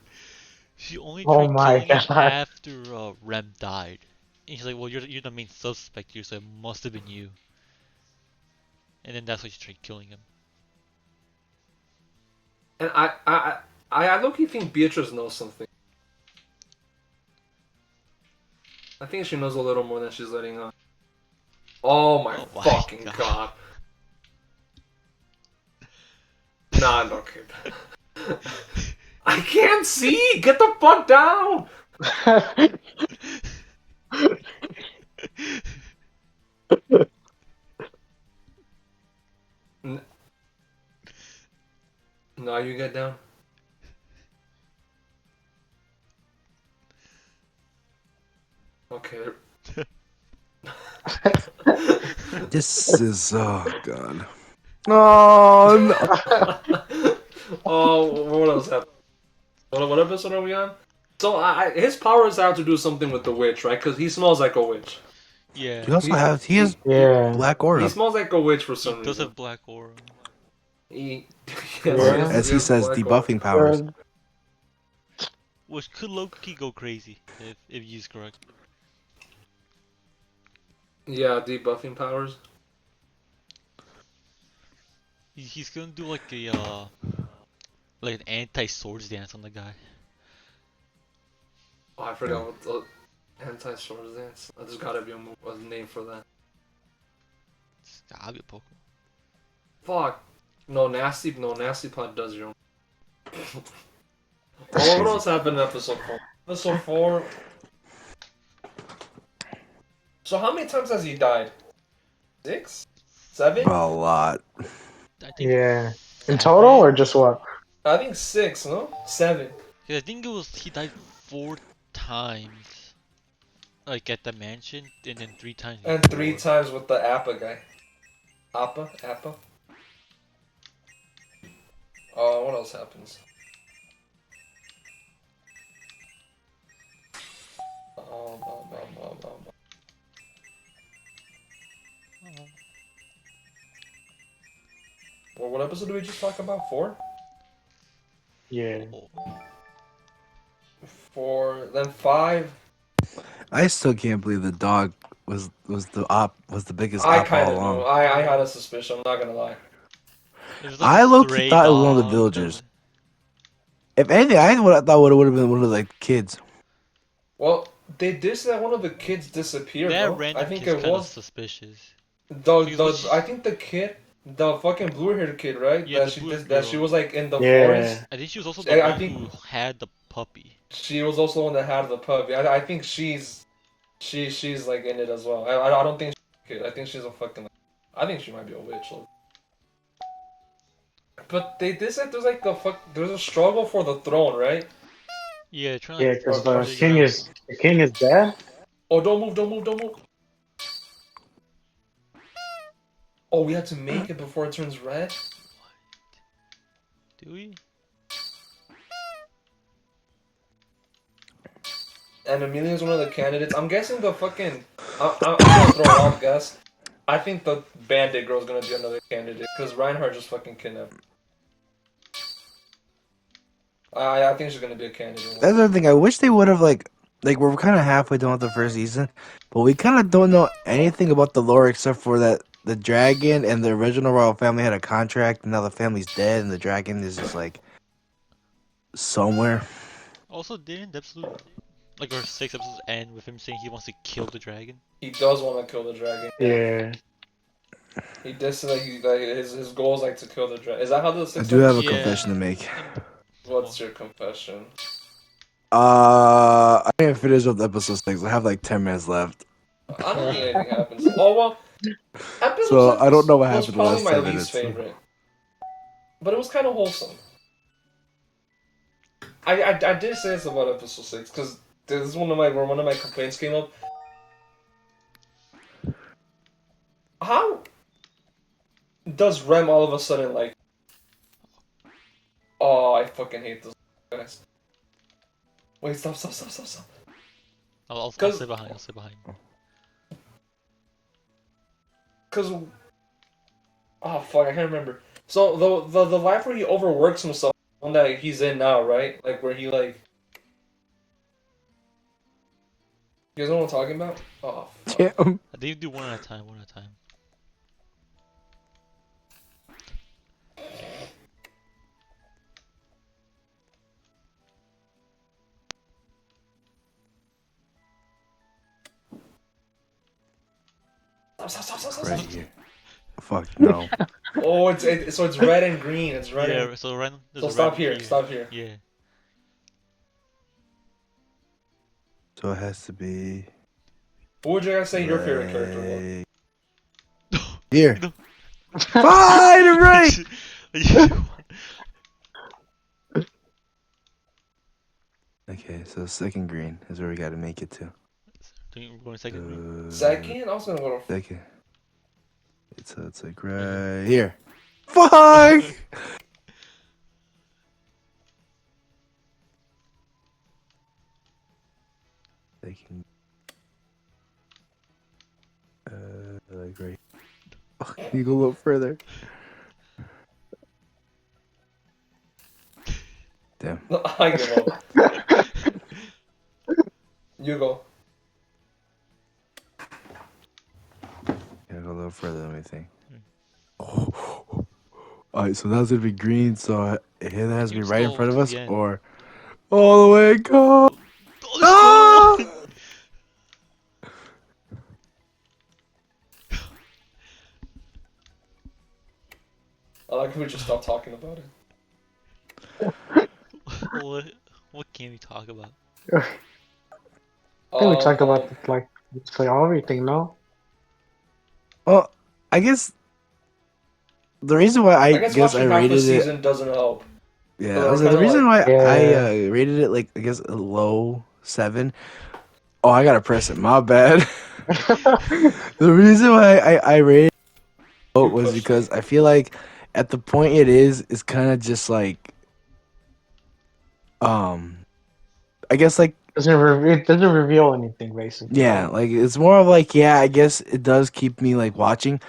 She only Oh tried my killing him god. after Rem died. And she's like, "Well, you're the main suspect here, so it must have been you." And then that's why she tried killing him. And I low-key think Beatrice knows something. I think she knows a little more than she's letting on. Oh my, Oh my fucking god. god. Nah, no kid. I can't see! Get the fuck down! No, you get down. Okay. This is oh god. Oh no. Oh, what else happened? What episode are we on? So his powers have to do something with the witch, right? Because he smells like a witch. Yeah. He also has has Yeah. black He aura, smells like a witch for He some does reason. have black aura. He, or Yeah. as he has says, black aura. debuffing powers. Which could low-key go crazy if used correct. Yeah, debuffing powers. He's gonna do like an anti-swords dance on the guy. Oh, I forgot what the anti-sword dance. There's gotta be a name for that. It's gotta be a Pokemon. Fuck. No, nasty pot does your own. Oh, what else happened in episode 4? Episode 4. So how many times has he died? 6? 7? A lot. I think Yeah. In 7? total or just what? I think 6, no? 7. 'Cause I think he died 4 times, like at the mansion, and then 3 times And 3 before. times with the Appa guy. Appa? Oh, what else happens? Well, what episode did we just talk about? 4? Yeah. Oh, 4, then 5. I still can't believe the dog was the biggest I op all kind of knew. along. I had a suspicion. I'm not gonna lie. it was like I a low-key stray thought it was one of the dog. villagers. If anything, I would have thought would have been one of the kids. Well, they did say that one of the kids disappeared, That no? I random think kid's it kind of was suspicious. I think the kid, the fucking blue-haired kid, right? Yeah, the blue That she girl. was like in the Yeah. forest. I think she was also I the one think- who had the puppy. She was also the one that had the puppy. I think she's like in it as well. I don't think she's a kid. I think she's a fucking. I think she might be a witch. Like. But they did say there's a struggle for the throne, right? Yeah, trying Yeah, to because the figure out- the king is dead. Oh, don't move. Oh, we have to make it before it turns red? Do we? And Amelia's one of the candidates. I'm guessing the fucking... I'm gonna throw a wild guess. I think the Bandit girl's gonna be another candidate, because Reinhardt just fucking kidnapped. I think she's gonna be a candidate. That's the thing. I wish they would have like we're kind of halfway done with the first season, but we kind of don't know anything about the lore except for that the dragon and the original royal family had a contract, and now the family's dead, and the dragon is just like somewhere. Also, didn't the episode, like our 6 episodes end with him saying he wants to kill the dragon? He does want to kill the dragon. Yeah. He did say that his goal is like to kill the dragon. Is that how the I six? do have a Yeah. confession to make. What's your confession? I didn't finish up episode 6. I have like 10 minutes left. I don't think anything happens. Oh well. Episode So, 6 I don't know what was happened the probably last my 10 least minutes. favorite. But it was kind of wholesome. I did say this about episode 6 because this is one of my complaints came up. How does Rem all of a sudden like? Oh, I fucking hate this guys. Wait, stop. I'll 'Cause- stay behind. I'll stay behind. Cause, oh fuck, I can't remember. So the life where he overworks himself, the one that he's in now, right? Like where he like. You guys know what I'm talking about? Oh fuck. Damn. I think you do one at a time. One at a time. Stop. Right here. Fuck, no. Oh, it's red and green. It's red. Yeah. And... So random. So stop here. Stop here. Yeah. So it has to be. Who would you guys say your favorite character was? like- Here. No. Fine, right. Okay, so second green is where we gotta make it to. We're going second. Second? I was gonna go to. Second. It's like right here. Fuck! like like right. Oh, can you go a little further? Damn. I give up. You go. Gotta go a little further. Let me think. Hmm. Oh. Alright, so that's gonna be green. So it either has to You be just right in go front of to us the end. or all the way go. Oh, there's still one. Ah! I like how we just stopped talking about it. what? What can we talk about? I think we talked about Um, like basically everything, no? Well, I guess the reason why I I guess guess I watching half a rated it. season doesn't help. Yeah, Cause I was we're like kind the of reason like, why I Yeah. rated it like I guess a low 7. Oh, I gotta press it. My bad. The reason why I rated it low you was pushed me. because I feel like at the point it is kind of just like um I guess like It doesn't reveal anything basically, yeah, right? like it's more of like yeah, I guess it does keep me like watching,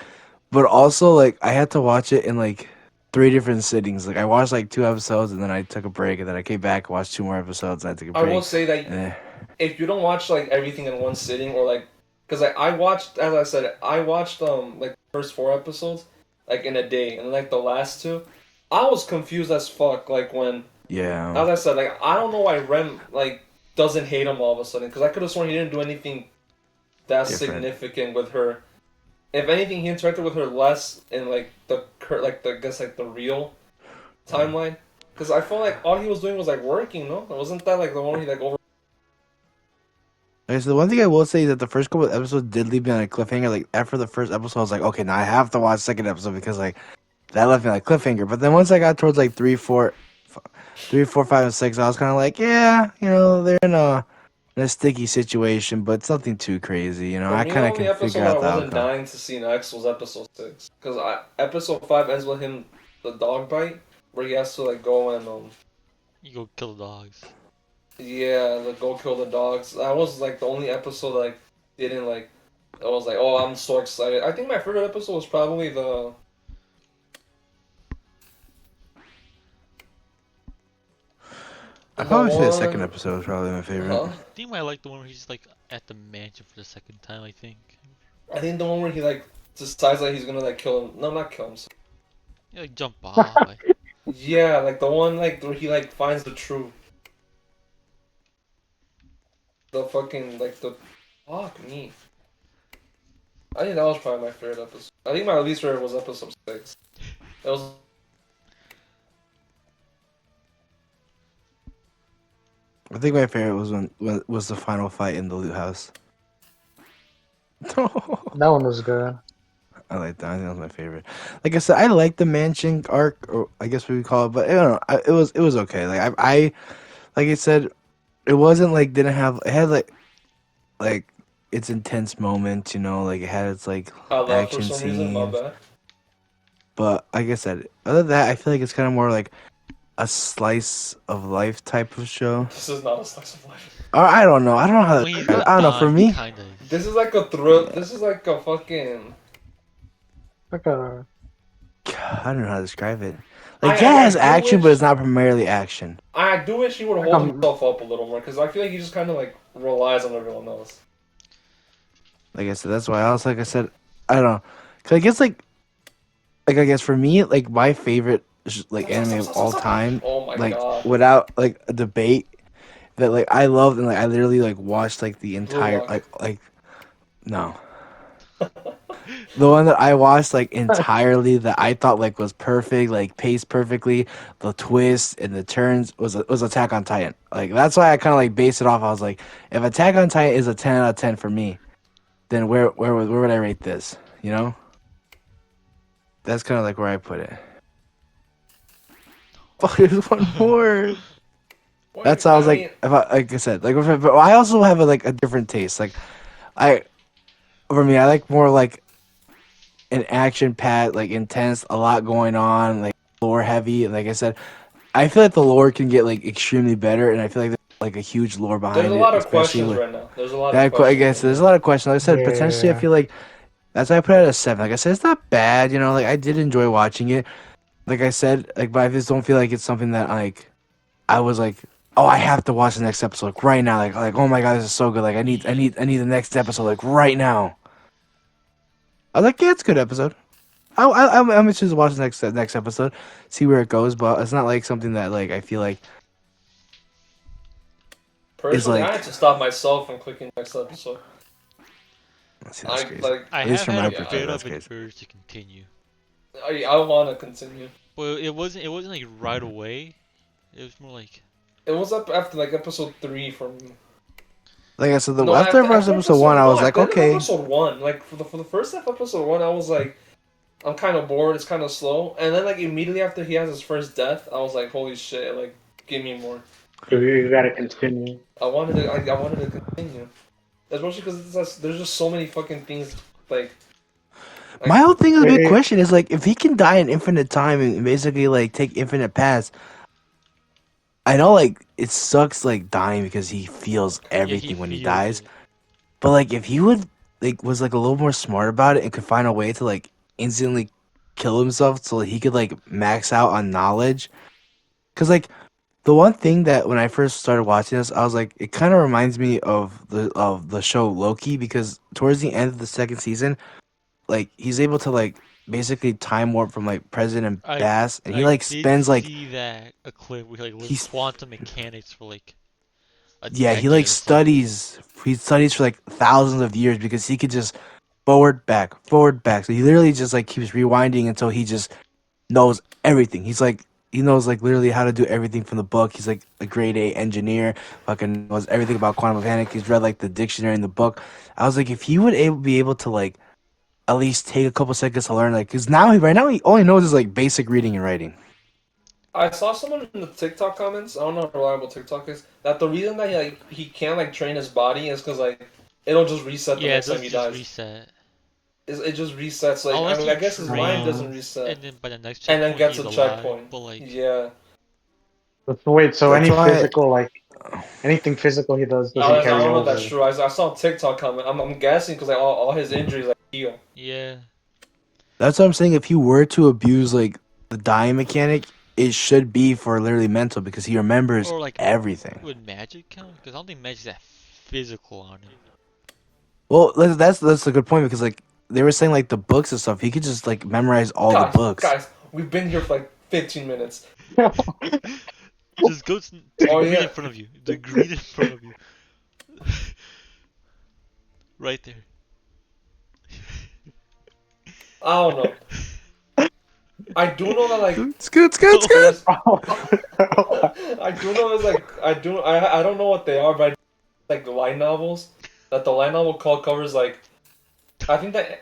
but also like I had to watch it in like 3 different sittings. Like I watched like 2 episodes and then I took a break and then I came back, watched 2 more episodes and I took a I will break. say that And then, if you don't watch like everything in one sitting or like, cause like I watched, as I said, I watched like the first 4 episodes like in a day, and then like the last two, I was confused as fuck. Like when, yeah, as I said, like I don't know why Rem like doesn't hate him all of a sudden, cause I could have sworn he didn't do anything that different. significant with her. If anything, he interacted with her less in like like the I guess like the real timeline. Cause I felt like all he was doing was like working, no? Wasn't that like the one where he like over? Okay, so the one thing I will say is that the first couple of episodes did leave me on a cliffhanger. Like after the first episode, I was like, okay, now I have to watch the second episode because like that left me like cliffhanger. But then once I got towards like 3, 4, 5, and 6, I was kind of like, yeah, they're in a sticky situation, but it's nothing too crazy. For I me, the kind of only can episode figure that I out the wasn't outcome. dying to see next was episode 6. Cause episode 5 ends with him the dog bite where he has to like go and You go kill the dogs. yeah like go kill the dogs. That was like the only episode that like didn't like. I was like, oh, I'm so excited. I think my favorite episode was probably I the probably say the second one, episode was probably my favorite. huh? I think I like the one where he's like at the mansion for the second time. I think. I think the one where he like decides that he's gonna like kill him. No, not kill him. Yeah, like jump off. Yeah, like the one like where he like finds the truth. The fucking like the fuck me. I think that was probably my favorite episode. I think my least favorite was episode 6. It was I think my favorite was when was the final fight in the loot house. That one was good. I like that. I think that was my favorite. Like I said, I like the mansion arc, or I guess what we call it. But I don't know. It was okay. Like I like I said, it wasn't like didn't have. It had like its intense moments. Like it had its like I love for action some reason. My scenes. bad. But like I said, other than that, I feel like it's kind of more like a slice of life type of show. This is not a slice of life. Or I don't know. I don't know how to When he's describe it. not I don't know. For dying, he me, kinda is. This is like a thrill. This is like a fucking. Like a I don't know how to describe it. Like yeah, it I has do action, but wish. it's not primarily action. I do wish he would like hold a himself up a little more because I feel like he just kind of like relies on everyone else. Like I said, that's why I was like I said, I don't know. Cause I guess like I guess for me, like my favorite like Stop, stop, anime stop, of stop, stop, all stop. time, Oh my like god. without like a debate, that like I loved and like I literally like watched like the Blue entire Lock. like no. The one that I watched like entirely that I thought like was perfect, like paced perfectly, the twists and the turns was Attack on Titan. Like that's why I kind of like based it off. I was like, if Attack on Titan is a 10 out of 10 for me, then where would I rate this? That's kind of like where I put it. Oh, there's one more. Wait, That's how I was I mean, like I said, but I also have like a different taste. Like I, for me, I like more like an action packed, like intense, a lot going on, like lore heavy. And like I said, I feel like the lore can get like extremely better, and I feel like like a huge lore There's a behind it, lot of especially questions with right now. There's a lot of that. I questions guess right there's a now. lot of questions. Like I said, potentially, I Yeah. feel like that's why I put it at a 7. Like I said, it's not bad. You know, like I did enjoy watching it. Like I said, like but I just don't feel like it's something that like I was like, oh, I have to watch the next episode like, right now. Like oh my god, this is so good. Like I need the next episode like right now. I was like, yeah, it's a good episode. I'm interested to watch the next episode, see where it goes. But it's not like something that like I feel like is Personally, I like. had to stop myself from clicking next episode. Let's see, that's I crazy. like, I At least have from had my a yeah, perspective, bit that's of an crazy. urge to continue, I want to continue. but it wasn't like right away. It was more like It was up after like episode 3 from. Like I said, No, after first after episode 1, I no, was at like, the end of okay. episode 1, like for the first half of episode 1, I was like, I'm kind of bored. It's kind of slow, and then like immediately after he has his first death, I was like, holy shit! Like, give me more. You gotta continue. I wanted to continue, especially because there's just so many fucking things like. My Like whole thing is a big It, question is like, if he can die in infinite time and basically like take infinite paths, I know like it sucks like dying because he feels yeah, he everything when he feels dies. it. But like if he would like was like a little more smart about it and could find a way to like instantly kill himself so he could like max out on knowledge. Cause like the one thing that when I first started watching this, I was like, it kind of reminds me of the show Loki because towards the end of the second season, like he's able to like basically time warp from like President I Bass, and he I like did spends like see that a clip where he like learns he's quantum mechanics for like a yeah decade or something. he studies for like thousands of years because he could just forward back. So he literally just like keeps rewinding until he just knows everything. He knows like literally how to do everything from the book. He's like a grade A engineer, fucking knows everything about quantum mechanics. He's read like the dictionary in the book. I was like, if he would be able to like at least take a couple seconds to learn, like, because right now he only knows is like basic reading and writing. I saw someone in the TikTok comments. I don't know how reliable TikTok is. That the reason that he can't like train his body is because like it'll just reset the Yeah, it next time does he just dies. reset. It just resets. Like I Unless mean, he I guess his mind trains doesn't Uh, reset, and then by the next and then checkpoint gets he's a alive, checkpoint. but like Yeah. so wait, so that's any why. physical, like anything physical he does I, doesn't I carry don't know if that's over. true. I saw a TikTok comment. I'm guessing because like all his injuries like heal. yeah. That's what I'm saying. If he were to abuse like the dying mechanic, it should be for literally mental because he remembers Or like everything. would magic count? Because I don't think magic's that physical on him. Well, that's a good point because like they were saying like the books and stuff, he could just like memorize all the books. Guys, we've been here for like 15 minutes. Just go to the Oh green yeah. in front of you. The green in front of you. Right there. I don't know. I do know that like Oh, there's. I do know there's like I don't know what they are, but like the light novels that the light novel call covers like I think that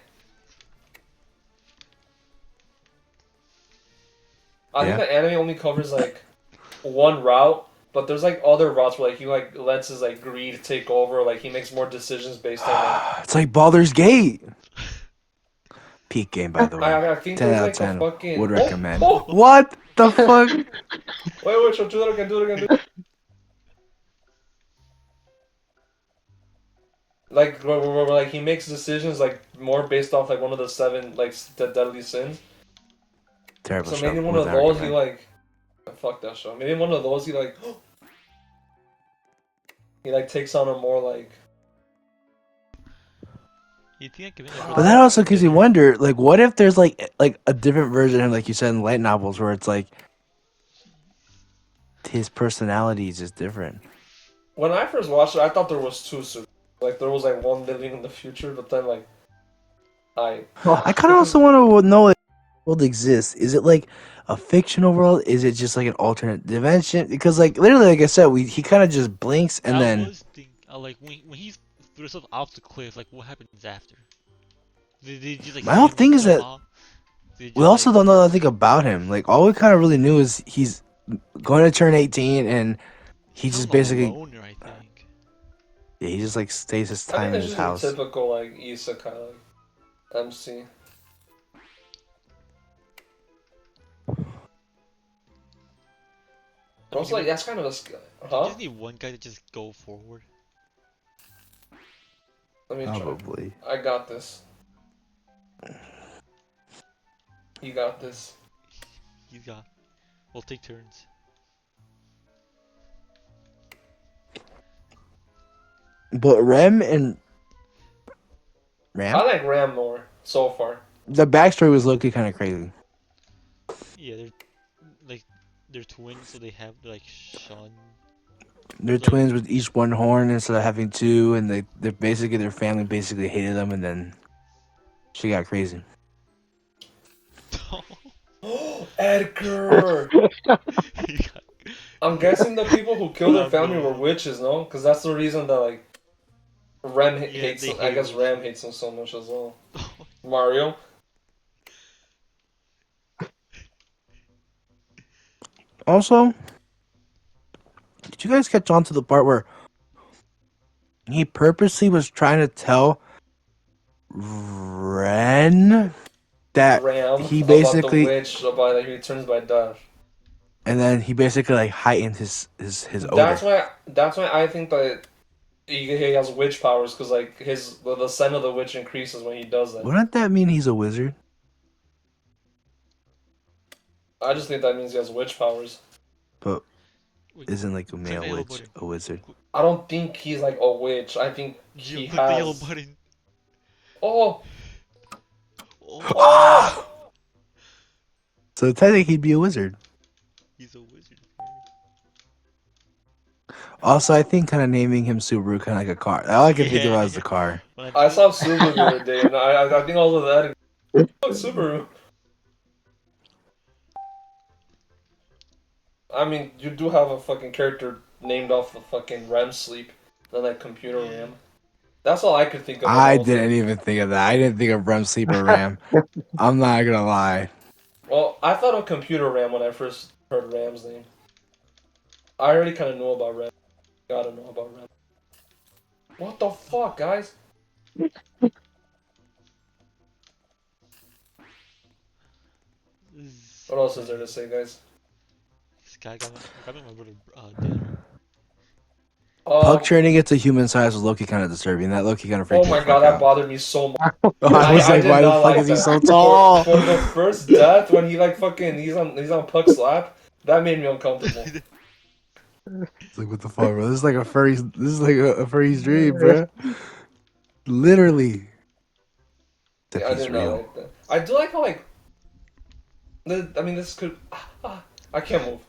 I think Yeah, the anime only covers like one route, but there's like other routes where like he like lets his like greed take over, like he makes more decisions based on like it's like Baldur's Gate. Peak game, by the way. I think 10 there's out of like a 10. Would fucking recommend. oh What the fuck? wait so do that again like where, like he makes decisions like more based off like one of the 7 like the deadly sins. Terrible So show. maybe one Would of not those he recommend. like fuck that show. Maybe one of those he like he like takes on a more like you think I can win that But really that I also makes you better? wonder, like, what if there's like a different version of him, like you said in light novels, where it's like his personality is just different. when I first watched it I thought there was 2 super like there was like one living in the future but then like I I kind of also want to know if the world exists. Is it like a fictional world? Is it just like an alternate dimension? Because like literally, like I said, he kind of just blinks and I then was thinking, like when he threw himself off the cliff, like what happens after? Did he just like my whole see thing is himself that off? Did he we just also like don't know nothing about him. Like all we kind of really knew is he's going to turn 18 and he's he kind just of a basically loner, I think. yeah, he just like stays his I think time in that's his just your house. typical like isekai like MC. I mean, Also, like that's kind of a skill, you huh? just need one guy to just go forward. Let me try. Probably. I got this. You got this. He's got. We'll take turns. But I Ram, like Ram more so far. the backstory was looking kind of crazy. Yeah, like they're twins, so they have like Sean. They're Like twins with each one horn instead of having two, and they're basically their family basically hated them, and then she got crazy. Edgar! he got, I'm guessing the people who killed their God, family were bro. witches, no? Because that's the reason that, like, Yeah, hates they him. I hate guess witches. Ram hates him so much as well. Mario? Also, did you guys catch on to the part where he purposely was trying to tell Ren that Ram he about the basically, witch about that he returns by death. and then he basically like heightened his That's odor. why. That's why I think that he has witch powers because like the scent of the witch increases when he does that. Wouldn't that mean he's a wizard? I just think that means he has witch powers. But Wait, isn't like a click male the yellow witch button. a wizard? I don't think he's like a witch. I think Gio, he click the yellow has. button. Oh, Oh, oh! So technically he'd be a wizard. he's a wizard. Also, I think kind of naming him Subaru kind of like a car. All I can think Yeah, about is yeah. the car. When I I think saw Subaru the other day, and I think also that look Subaru. I mean, you do have a fucking character named off the fucking REM sleep, then like computer yeah. RAM. That's all I could think of the I whole didn't time. even think of that. I didn't think of REM sleeper RAM. I'm not gonna lie. Well, I thought of computer RAM when I first heard Ram's name. I already kind of know about RAM. Gotta know about RAM. What the fuck, guys? This, What else is there to say, guys? this guy got me my brother dinner. Puck Um. turning it to human size was Loki kind of disturbing. That Loki kind of Oh freaked me the my god, fuck that out. bothered me so much. I was I like, did why the not fuck like is he that. so tall? For the first death when he like fucking he's on Puck's lap, that made me uncomfortable. It's like, what the fuck, bro? This is like a furry. This is like a furry's dream, bro. Literally. Except Yeah, I he's did not real. like that. I do like how like I mean this could I can't move.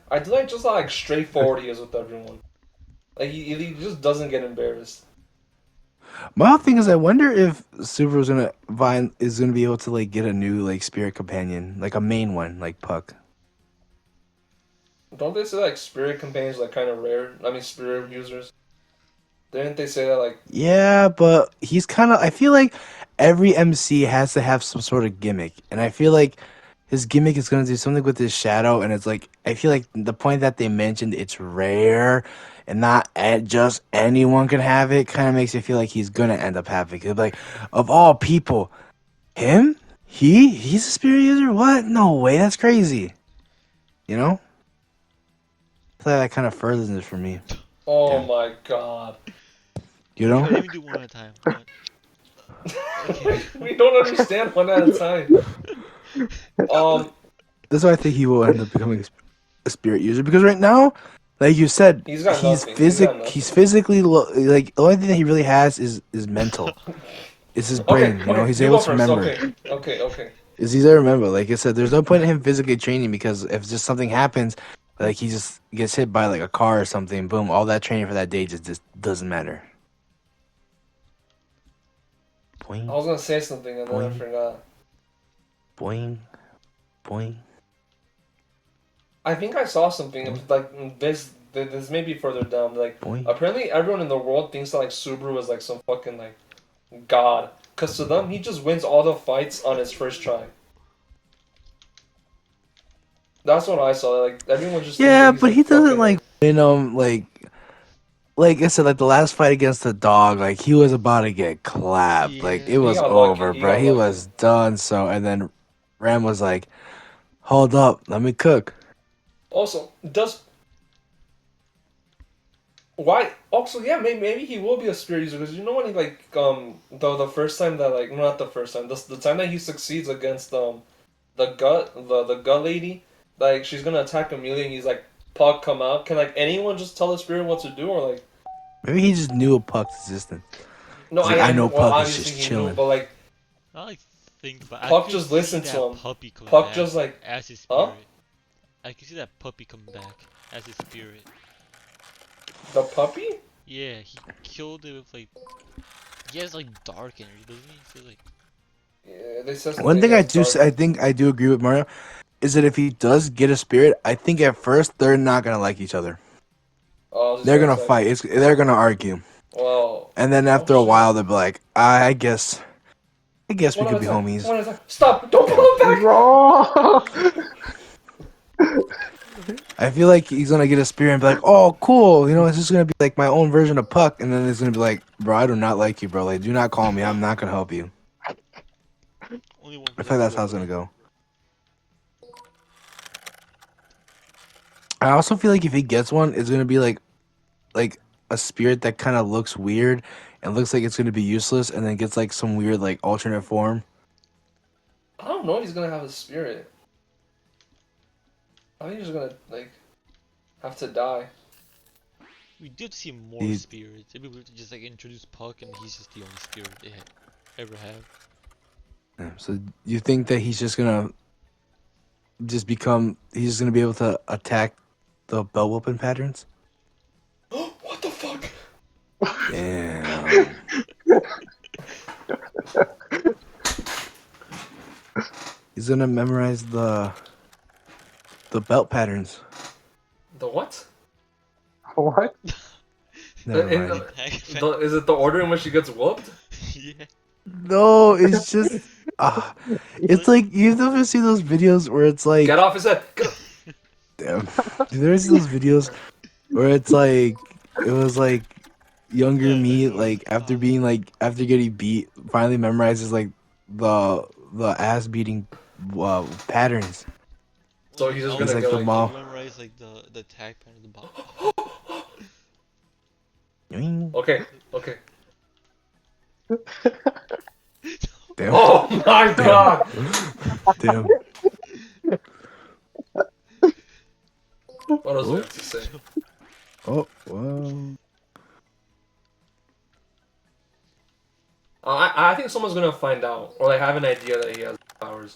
I do like just how like straightforward he is with everyone. Like he just doesn't get embarrassed. My whole thing is, I wonder if Subaru's gonna be able to like get a new like spirit companion, like a main one, like Puck. Don't they say like spirit companions are, like kind of rare? I mean spirit users. Didn't they say that like Yeah, but he's kind of. I feel like every MC has to have some sort of gimmick, and I feel like his gimmick is gonna do something with his shadow. And it's like I feel like the point that they mentioned it's rare, and not just anyone can have it. Kind of makes me feel like he's gonna end up having it. Like of all people, him, he's a spirit user. What? No way. That's crazy. You know. I feel like that kind of furthers it for me. oh Yeah. my god. You Okay, know. let me do one at a time. Okay. We don't understand one at a time. That's why I think he will end up becoming a spirit user because right now, like you said, He's got nothing. He's got nothing. he's physically like the only thing that he really has is mental. It's his Okay, brain. You know, okay, he's you able go to first. remember. Okay. Is he's able to remember? Like I said, there's no point in him physically training because if just something happens, like he just gets hit by like a car or something, boom, all that training for that day just doesn't matter. I Boing, was gonna say something and then I Boing. forgot. boing, boing. I think I saw something like this may be further down. Like Boing. apparently everyone in the world thinks that like Subaru is like some fucking like god, cause to them he just wins all the fights on his first try. That's what I saw. Like everyone just thinks that Yeah, he's but like he doesn't fucking like you know like I said, like the last fight against the dog, like he was about to get clapped. Like Yeah. it he was got lucky. over, He bro. got He lucky. was done. So and then Ram was like, Hold up, let me cook. Also, does why? Also, yeah, maybe he will be a spirit user because you know when he like the first time that like not the first time the time that he succeeds against the gut lady, like she's gonna attack Amelia and he's like, Puck, come out. Can like anyone just tell the spirit what to do or like? Maybe he just knew of Puck's existence. No, He's like, I I know. know Well, Puck is obviously just he knew, chilling. but like I like think, but I Puck could just see listened to that him. puppy coming Puck back just like, as his huh? spirit. I can see that puppy coming back as his spirit. The puppy? Yeah, he killed it with like. He has like dark energy, doesn't he? He feels like. Yeah, they said One something thing I against do, dark. I think I do agree with Mario, is that if he does get a spirit, I think at first they're not gonna like each other. Oh, I was just They're gonna gonna say. fight. They're gonna argue, Well, and then oh after a shit. while they'll be like, I guess we One could at be a time. homies. One at a time. Stop! Don't Damn. pull him back. Bro. I feel like he's gonna get a spirit and be like, oh, cool. You know, it's just gonna be like my own version of Puck, and then it's gonna be like, bro, I do not like you, bro. Like, do not call me. I'm not gonna help you. Only one I feel place like to that's go how it's for gonna that. go. I also feel like if he gets one, it's gonna be like a spirit that kind of looks weird and looks like it's gonna be useless, and then gets like some weird like alternate form. I don't know if he's gonna have a spirit. I think he's just gonna like have to die. We did see more He, spirits. It'd be weird to just like introduce Puck and he's just the only spirit they ever have. yeah, so you think that he's just gonna he's just gonna be able to attack the bell whooping patterns? What the fuck? Damn. He's gonna memorize the belt patterns. The what? What? Never In mind. is it the order in which he gets whooped? Yeah. No, it's just it's like you've never seen those videos where it's Get like off his head. Get off. damn. You've never seen those videos where it's like it was like younger I me know like it's after getting beat finally memorizes like the ass beating patterns. So he's just He's gonna like get the like. I'll mall. memorize like the attack pattern of the bot. Okay. Okay. Damn. Oh my Damn. god. Damn. What else do we Oh, have to say? oh, well. I think someone's gonna find out or like have an idea that he has powers.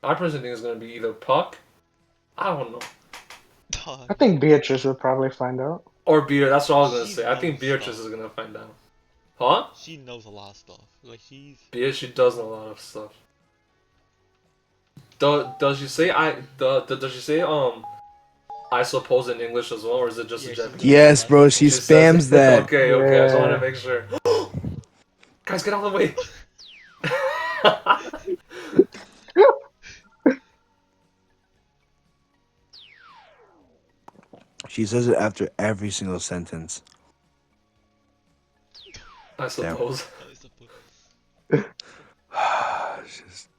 I personally think it's gonna be either Puck. I don't know. I Dog. think Beatrice would probably find out. Or Beatrice. That's what I was gonna She say. I think knows Beatrice stuff. is gonna find out. Huh? She knows a lot of stuff. Like she's. Beatrice, she does know a lot of stuff. Does she say does she say I suppose in English as well, or is it just a Yeah, she's Japanese? gonna say Yes, I bro, she She suppose. says spams that. okay, okay. I just wanted to Yeah. make sure. Guys, get out of the way. She says it after every single sentence. I Damn. suppose. I suppose. It's just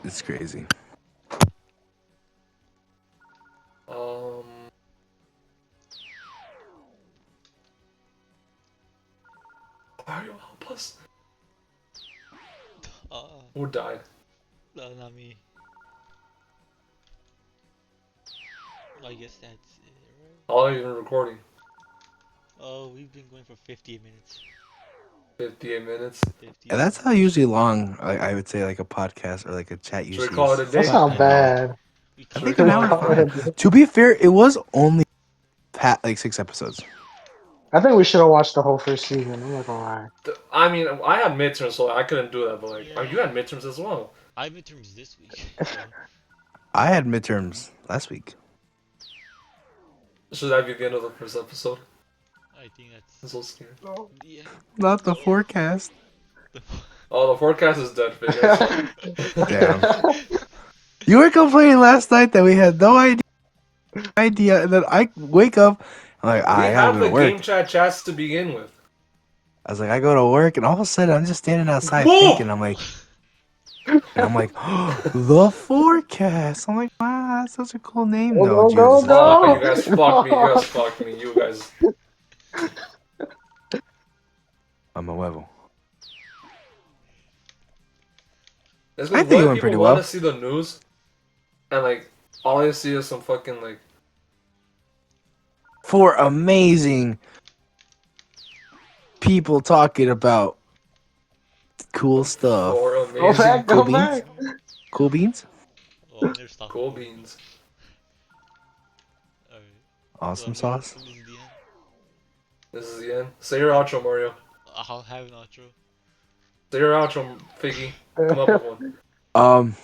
it's crazy. Um. Mario, help us. Who died? No, not me. I guess that's it, right? How long have you been recording? Oh, we've been going for 58 minutes. 58 minutes. 50. Yeah, that's how usually long I would say like a podcast or like a chat Should we usually call it is. a It's day? That's about not an hour. bad. We I Should we think an call hour it is a fine. day? To be fair, it was only like 6 episodes. I think we should have watched the whole first season. I'm not gonna lie. I mean, I had midterms, so I couldn't do that. But like, Yeah. you had midterms as well. I have midterms this week. So. I had midterms last week. Should that be the end of the first episode? I think I'm that's. so scared. Yeah. Not the forecast. Oh, the forecast is dead, Figgy. I saw. Damn. You were complaining last night that we had no idea, and then I wake up, I'm like, We I gotta have go the to game work. chat chats to begin with. I was like, I go to work, and all of a sudden I'm just standing outside Whoa! thinking, I'm like, And I'm like, the forecast. I'm like, wow, that's such a cool name, Go, though, go, go, Judas. Oh, go! you guys fucked me. You guys fucked me. You guys. I'm a huevo. It's I because think it when went people pretty want well. to see the news, and like all I see is some fucking like. For amazing people talking about cool stuff. For Go amazing back, Cool go beans? back! Cool beans? Oh, I never stopped cool with beans. Alright. Awesome So, sauce. this is the end. This is the end. Say your outro, Mario. I'll have an outro. Say your outro, Figgy. Come up with one. Um,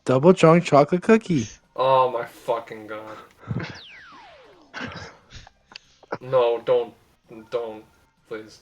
double drunk chocolate cookie. Oh my fucking god. No, don't, please.